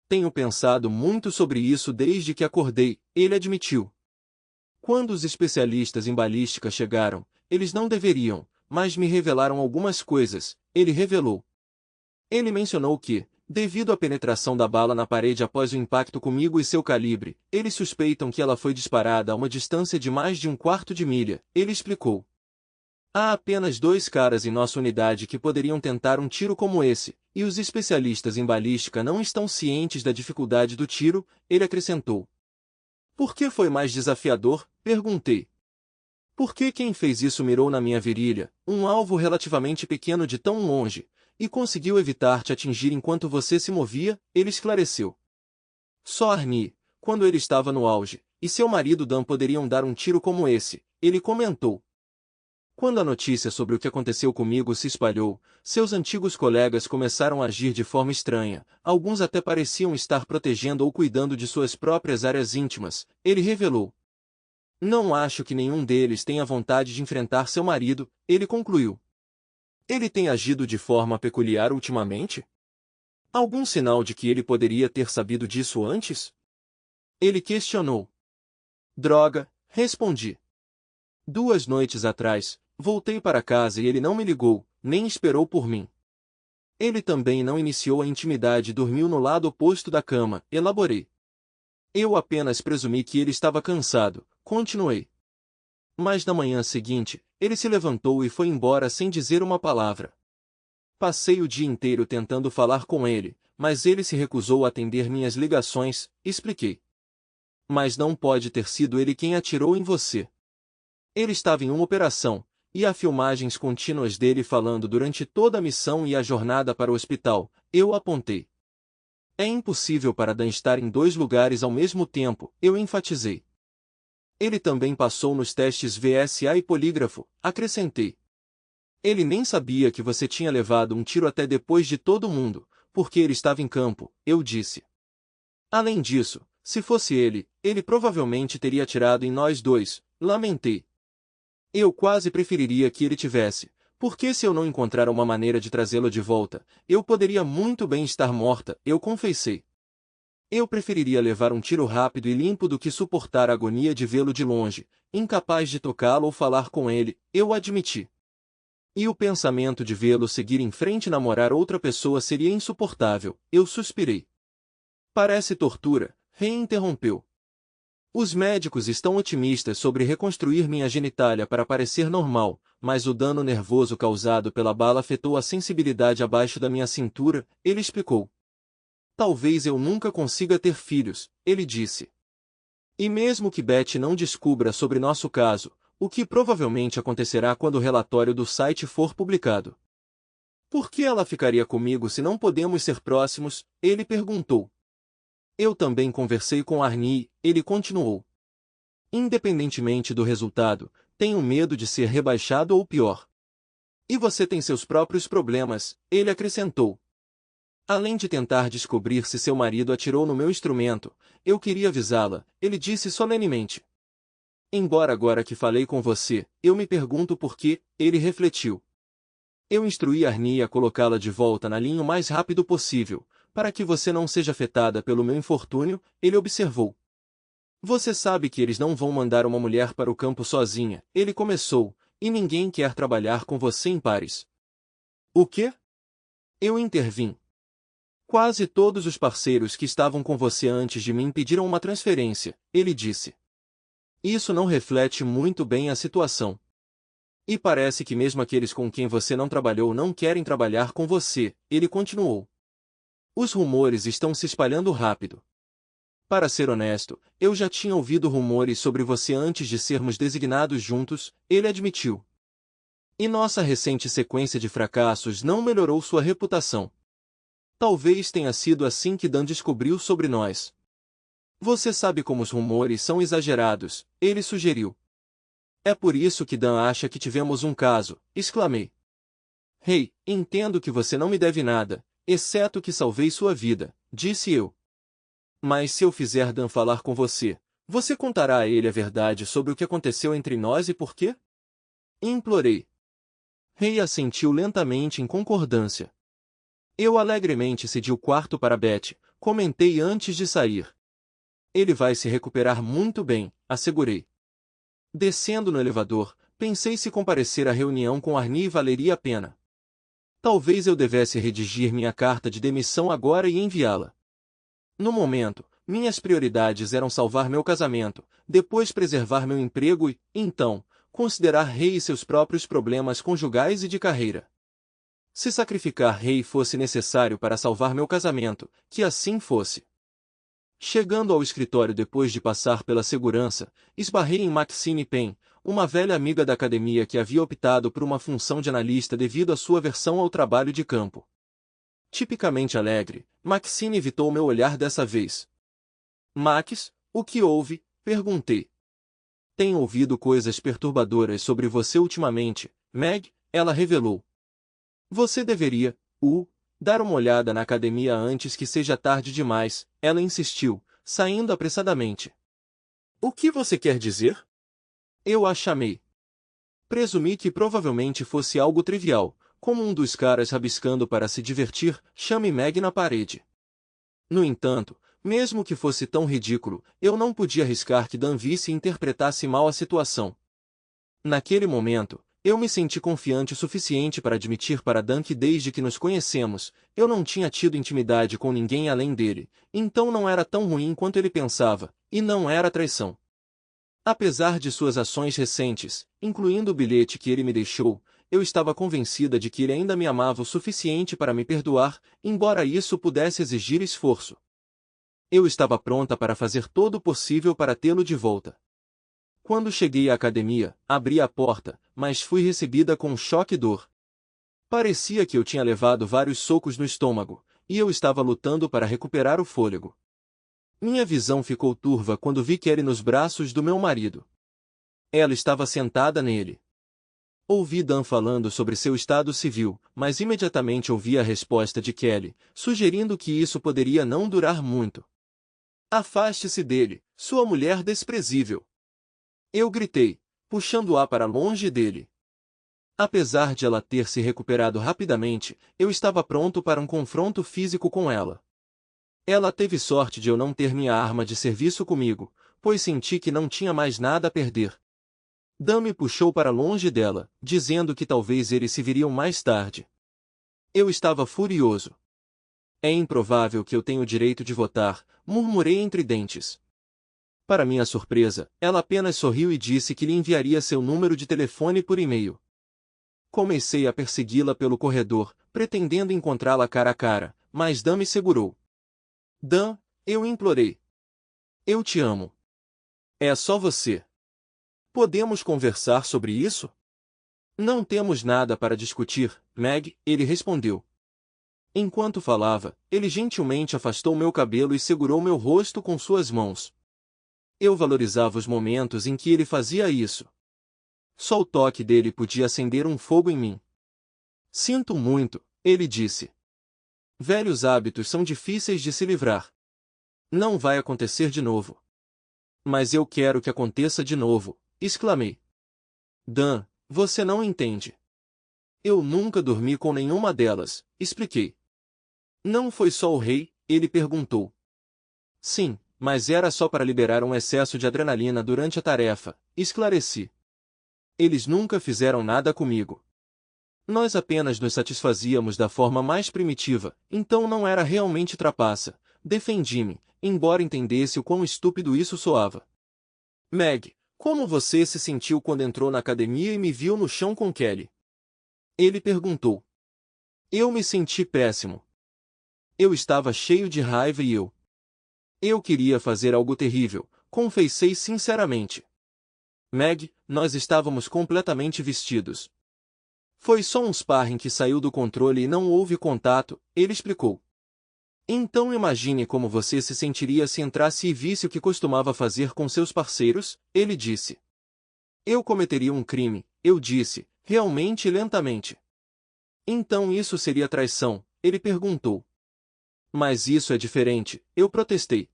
Tenho pensado muito sobre isso desde que acordei, ele admitiu. Quando os especialistas em balística chegaram, eles não deveriam, mas me revelaram algumas coisas, ele revelou. Ele mencionou que, devido à penetração da bala na parede após o impacto comigo e seu calibre, eles suspeitam que ela foi disparada a uma distância de mais de um quarto de milha, ele explicou. Há apenas 2 caras em nossa unidade que poderiam tentar um tiro como esse, e os especialistas em balística não estão cientes da dificuldade do tiro, ele acrescentou. Por que foi mais desafiador? Perguntei. Porque quem fez isso mirou na minha virilha, um alvo relativamente pequeno de tão longe, e conseguiu evitar te atingir enquanto você se movia, ele esclareceu. Só Arnie, quando ele estava no auge, e seu marido Dan poderiam dar um tiro como esse, ele comentou. Quando a notícia sobre o que aconteceu comigo se espalhou, seus antigos colegas começaram a agir de forma estranha, alguns até pareciam estar protegendo ou cuidando de suas próprias áreas íntimas, ele revelou. Não acho que nenhum deles tenha vontade de enfrentar seu marido, ele concluiu. Ele tem agido de forma peculiar ultimamente? Algum sinal de que ele poderia ter sabido disso antes? Ele questionou. Droga, respondi. 2 noites atrás, voltei para casa e ele não me ligou, nem esperou por mim. Ele também não iniciou a intimidade e dormiu no lado oposto da cama, elaborei. Eu apenas presumi que ele estava cansado, continuei. Mas na manhã seguinte, ele se levantou e foi embora sem dizer uma palavra. Passei o dia inteiro tentando falar com ele, mas ele se recusou a atender minhas ligações, expliquei. Mas não pode ter sido ele quem atirou em você. Ele estava em uma operação, e há filmagens contínuas dele falando durante toda a missão e a jornada para o hospital, eu apontei. É impossível para Dan estar em 2 lugares ao mesmo tempo, eu enfatizei. Ele também passou nos testes VSA e polígrafo, acrescentei. Ele nem sabia que você tinha levado um tiro até depois de todo mundo, porque ele estava em campo, eu disse. Além disso, se fosse ele, ele provavelmente teria atirado em nós 2, lamentei. Eu quase preferiria que ele tivesse, porque se eu não encontrar uma maneira de trazê-lo de volta, eu poderia muito bem estar morta, eu confessei. Eu preferiria levar um tiro rápido e limpo do que suportar a agonia de vê-lo de longe, incapaz de tocá-lo ou falar com ele, eu admiti. E o pensamento de vê-lo seguir em frente e namorar outra pessoa seria insuportável, eu suspirei. Parece tortura, reinterrompeu. Os médicos estão otimistas sobre reconstruir minha genitália para parecer normal, mas o dano nervoso causado pela bala afetou a sensibilidade abaixo da minha cintura, ele explicou. Talvez eu nunca consiga ter filhos, ele disse. E mesmo que Beth não descubra sobre nosso caso, o que provavelmente acontecerá quando o relatório do site for publicado. Por que ela ficaria comigo se não podemos ser próximos? Ele perguntou. Eu também conversei com Arnie, ele continuou. Independentemente do resultado, tenho medo de ser rebaixado ou pior. E você tem seus próprios problemas, ele acrescentou. Além de tentar descobrir se seu marido atirou no meu instrumento, eu queria avisá-la, ele disse solenemente. Embora agora que falei com você, eu me pergunto por que, ele refletiu. Eu instruí Arnie a colocá-la de volta na linha o mais rápido possível, para que você não seja afetada pelo meu infortúnio, ele observou. Você sabe que eles não vão mandar uma mulher para o campo sozinha, ele começou, e ninguém quer trabalhar com você em pares. O quê? Eu intervim. Quase todos os parceiros que estavam com você antes de mim pediram uma transferência, ele disse. Isso não reflete muito bem a situação. E parece que mesmo aqueles com quem você não trabalhou não querem trabalhar com você, ele continuou. Os rumores estão se espalhando rápido. Para ser honesto, eu já tinha ouvido rumores sobre você antes de sermos designados juntos, ele admitiu. E nossa recente sequência de fracassos não melhorou sua reputação. Talvez tenha sido assim que Dan descobriu sobre nós. Você sabe como os rumores são exagerados, ele sugeriu. É por isso que Dan acha que tivemos um caso, exclamei. Hey, entendo que você não me deve nada, exceto que salvei sua vida, disse eu. Mas se eu fizer Dan falar com você, você contará a ele a verdade sobre o que aconteceu entre nós e por quê? Implorei. Rei assentiu lentamente em concordância. Eu alegremente cedi o quarto para Beth, Comentei antes de sair. Ele vai se recuperar muito bem, assegurei. Descendo no elevador, pensei se comparecer à reunião com Arnie valeria a pena. Talvez eu devesse redigir minha carta de demissão agora e enviá-la. No momento, minhas prioridades eram salvar meu casamento, depois preservar meu emprego e, então, considerar Ray e seus próprios problemas conjugais e de carreira. Se sacrificar Ray fosse necessário para salvar meu casamento, que assim fosse. Chegando ao escritório depois de passar pela segurança, esbarrei em Maxine Pen, uma velha amiga da academia que havia optado por uma função de analista devido à sua aversão ao trabalho de campo. Tipicamente alegre, Maxine evitou meu olhar dessa vez. Max, o que houve? Perguntei. Tenho ouvido coisas perturbadoras sobre você ultimamente, Meg, ela revelou. Você deveria, dar uma olhada na academia antes que seja tarde demais, ela insistiu, saindo apressadamente. O que você quer dizer? Eu a chamei. Presumi que provavelmente fosse algo trivial, como um dos caras rabiscando para se divertir, chame Meg na parede. No entanto, mesmo que fosse tão ridículo, eu não podia arriscar que Dan visse e interpretasse mal a situação. Naquele momento, eu me senti confiante o suficiente para admitir para Dan que desde que nos conhecemos, eu não tinha tido intimidade com ninguém além dele, então não era tão ruim quanto ele pensava, e não era traição. Apesar de suas ações recentes, incluindo o bilhete que ele me deixou, eu estava convencida de que ele ainda me amava o suficiente para me perdoar, embora isso pudesse exigir esforço. Eu estava pronta para fazer todo o possível para tê-lo de volta. Quando cheguei à academia, abri a porta, mas fui recebida com um choque e dor. Parecia que eu tinha levado vários socos no estômago, e eu estava lutando para recuperar o fôlego. Minha visão ficou turva quando vi Kelly nos braços do meu marido. Ela estava sentada nele. Ouvi Dan falando sobre seu estado civil, mas imediatamente ouvi a resposta de Kelly, sugerindo que isso poderia não durar muito. Afaste-se dele, sua mulher desprezível. Eu gritei, puxando-a para longe dele. Apesar de ela ter se recuperado rapidamente, eu estava pronto para um confronto físico com ela. Ela teve sorte de eu não ter minha arma de serviço comigo, pois senti que não tinha mais nada a perder. Dan me puxou para longe dela, dizendo que talvez eles se viriam mais tarde. Eu estava furioso. É improvável que eu tenha o direito de votar, murmurei entre dentes. Para minha surpresa, ela apenas sorriu e disse que lhe enviaria seu número de telefone por e-mail. Comecei a persegui-la pelo corredor, pretendendo encontrá-la cara a cara, mas Dan me segurou. Dan, eu implorei. Eu te amo. É só você. Podemos conversar sobre isso? Não temos nada para discutir, Meg, ele respondeu. Enquanto falava, ele gentilmente afastou meu cabelo e segurou meu rosto com suas mãos. Eu valorizava os momentos em que ele fazia isso. Só o toque dele podia acender um fogo em mim. Sinto muito, ele disse. Velhos hábitos são difíceis de se livrar. Não vai acontecer de novo. Mas eu quero que aconteça de novo, exclamei. Dan, você não entende. Eu nunca dormi com nenhuma delas, expliquei. Não foi só o rei, ele perguntou. Sim, mas era só para liberar um excesso de adrenalina durante a tarefa, esclareci. Eles nunca fizeram nada comigo. Nós apenas nos satisfazíamos da forma mais primitiva, então não era realmente trapaça, defendi-me, embora entendesse o quão estúpido isso soava. Meg, como você se sentiu quando entrou na academia e me viu no chão com Kelly? Ele perguntou. Eu me senti péssimo. Eu estava cheio de raiva e eu queria fazer algo terrível, confessei sinceramente. Meg, nós estávamos completamente vestidos. Foi só um sparring que saiu do controle e não houve contato, ele explicou. Então imagine como você se sentiria se entrasse e visse o que costumava fazer com seus parceiros, ele disse. Eu cometeria um crime, eu disse, realmente e lentamente. Então isso seria traição, ele perguntou. Mas isso é diferente, eu protestei.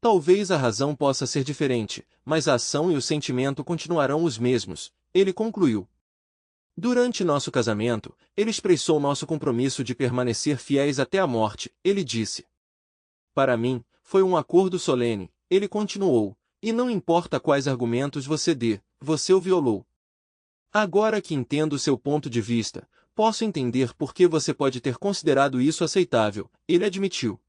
Talvez a razão possa ser diferente, mas a ação e o sentimento continuarão os mesmos, ele concluiu. Durante nosso casamento, ele expressou nosso compromisso de permanecer fiéis até a morte, ele disse. Para mim, foi um acordo solene, ele continuou, e não importa quais argumentos você dê, você o violou. Agora que entendo seu ponto de vista, posso entender por que você pode ter considerado isso aceitável, ele admitiu.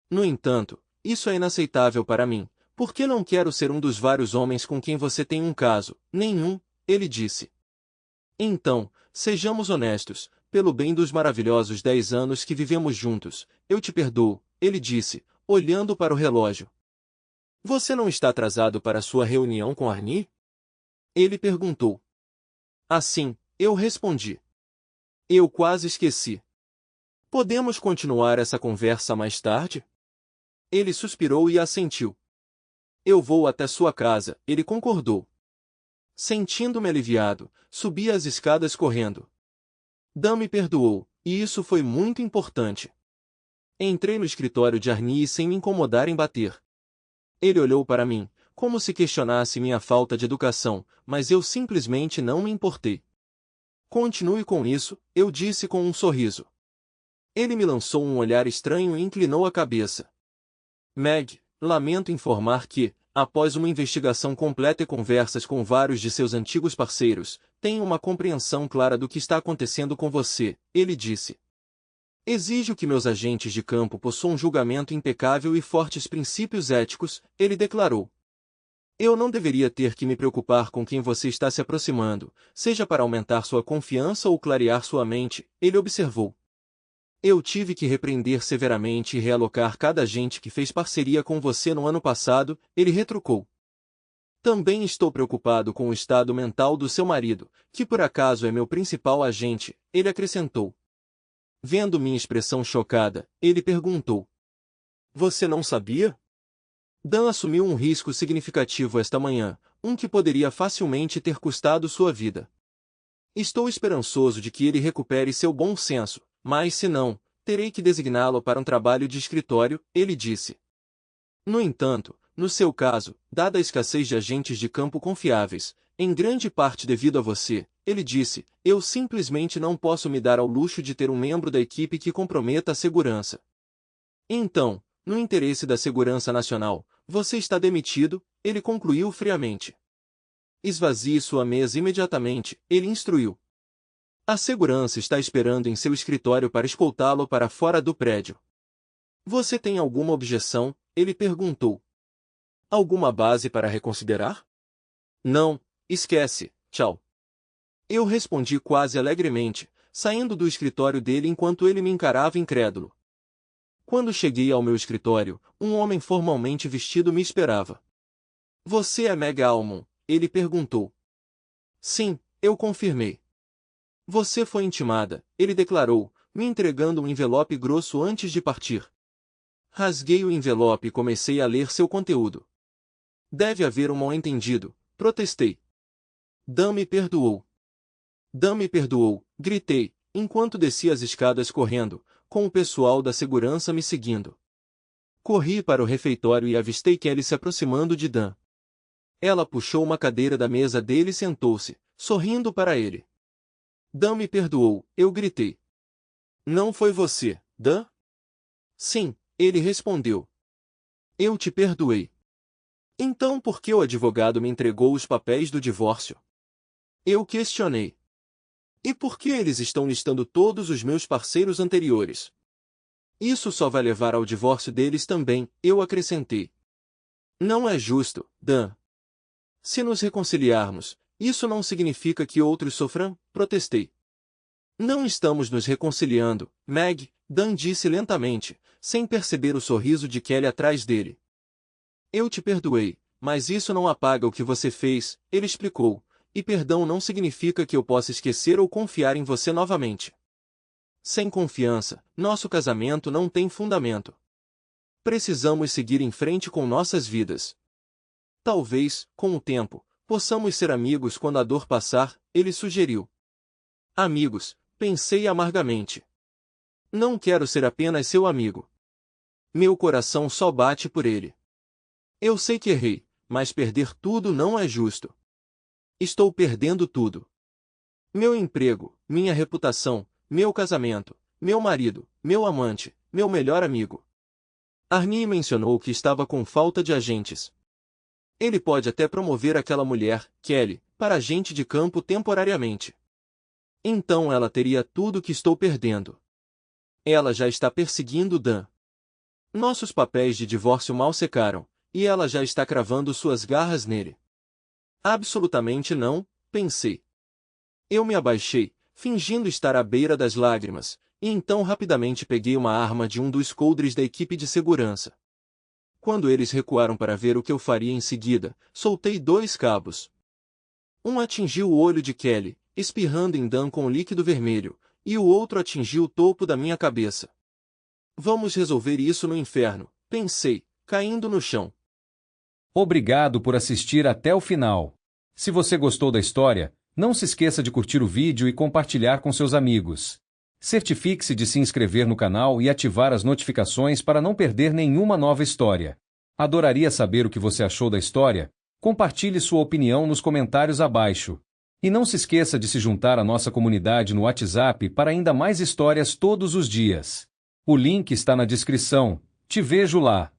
No entanto, isso é inaceitável para mim, porque não quero ser um dos vários homens com quem você tem um caso, nenhum, ele disse. Então, sejamos honestos, pelo bem dos maravilhosos 10 anos que vivemos juntos, eu te perdoo, ele disse, olhando para o relógio. Você não está atrasado para sua reunião com Arnie? Ele perguntou. Assim, eu respondi. Eu quase esqueci. Podemos continuar essa conversa mais tarde? Ele suspirou e assentiu. Eu vou até sua casa, ele concordou. Sentindo-me aliviado, subi as escadas correndo. Dan me perdoou, e isso foi muito importante. Entrei no escritório de Arnie sem me incomodar em bater. Ele olhou para mim, como se questionasse minha falta de educação, mas eu simplesmente não me importei. Continue com isso, eu disse com um sorriso. Ele me lançou um olhar estranho e inclinou a cabeça. Meg, lamento informar que, após uma investigação completa e conversas com vários de seus antigos parceiros, tenho uma compreensão clara do que está acontecendo com você, ele disse. Exijo que meus agentes de campo possuam um julgamento impecável e fortes princípios éticos, ele declarou. Eu não deveria ter que me preocupar com quem você está se aproximando, seja para aumentar sua confiança ou clarear sua mente, ele observou. Eu tive que repreender severamente e realocar cada agente que fez parceria com você no ano passado, ele retrucou. Também estou preocupado com o estado mental do seu marido, que por acaso é meu principal agente, ele acrescentou. Vendo minha expressão chocada, ele perguntou. Você não sabia? Dan assumiu um risco significativo esta manhã, um que poderia facilmente ter custado sua vida. Estou esperançoso de que ele recupere seu bom senso, mas se não, terei que designá-lo para um trabalho de escritório, ele disse. No entanto, no seu caso, dada a escassez de agentes de campo confiáveis, em grande parte devido a você, ele disse, eu simplesmente não posso me dar ao luxo de ter um membro da equipe que comprometa a segurança. Então, no interesse da segurança nacional, você está demitido, ele concluiu friamente. Esvazie sua mesa imediatamente, ele instruiu. A segurança está esperando em seu escritório para escoltá-lo para fora do prédio. Você tem alguma objeção? Ele perguntou. Alguma base para reconsiderar? Não, esquece, tchau. Eu respondi quase alegremente, saindo do escritório dele enquanto ele me encarava incrédulo. Quando cheguei ao meu escritório, um homem formalmente vestido me esperava. Você é Meg Almond? Ele perguntou. Sim, eu confirmei. Você foi intimada, ele declarou, me entregando um envelope grosso antes de partir. Rasguei o envelope e comecei a ler seu conteúdo. Deve haver um mal-entendido, protestei. Dan me perdoou. Dan me perdoou, gritei, enquanto descia as escadas correndo, com o pessoal da segurança me seguindo. Corri para o refeitório e avistei Kelly se aproximando de Dan. Ela puxou uma cadeira da mesa dele e sentou-se, sorrindo para ele. Dan me perdoou, eu gritei. Não foi você, Dan? Sim, ele respondeu. Eu te perdoei. Então por que o advogado me entregou os papéis do divórcio? Eu questionei. E por que eles estão listando todos os meus parceiros anteriores? Isso só vai levar ao divórcio deles também, eu acrescentei. Não é justo, Dan. Se nos reconciliarmos, isso não significa que outros sofram, protestei. Não estamos nos reconciliando, Meg, Dan disse lentamente, sem perceber o sorriso de Kelly atrás dele. Eu te perdoei, mas isso não apaga o que você fez, ele explicou, e perdão não significa que eu possa esquecer ou confiar em você novamente. Sem confiança, nosso casamento não tem fundamento. Precisamos seguir em frente com nossas vidas. Talvez, com o tempo, possamos ser amigos quando a dor passar, ele sugeriu. Amigos, pensei amargamente. Não quero ser apenas seu amigo. Meu coração só bate por ele. Eu sei que errei, mas perder tudo não é justo. Estou perdendo tudo. Meu emprego, minha reputação, meu casamento, meu marido, meu amante, meu melhor amigo. Arnie mencionou que estava com falta de agentes. Ele pode até promover aquela mulher, Kelly, para agente de campo temporariamente. Então ela teria tudo o que estou perdendo. Ela já está perseguindo Dan. Nossos papéis de divórcio mal secaram, e ela já está cravando suas garras nele. Absolutamente não, pensei. Eu me abaixei, fingindo estar à beira das lágrimas, e então rapidamente peguei uma arma de um dos coldres da equipe de segurança. Quando eles recuaram para ver o que eu faria em seguida, soltei 2 cabos. Um atingiu o olho de Kelly, espirrando em Dan com líquido vermelho, e o outro atingiu o topo da minha cabeça. Vamos resolver isso no inferno, pensei, caindo no chão. Obrigado por assistir até o final. Se você gostou da história, não se esqueça de curtir o vídeo e compartilhar com seus amigos. Certifique-se de se inscrever no canal e ativar as notificações para não perder nenhuma nova história. Adoraria saber o que você achou da história. Compartilhe sua opinião nos comentários abaixo. E não se esqueça de se juntar à nossa comunidade no WhatsApp para ainda mais histórias todos os dias. O link está na descrição. Te vejo lá.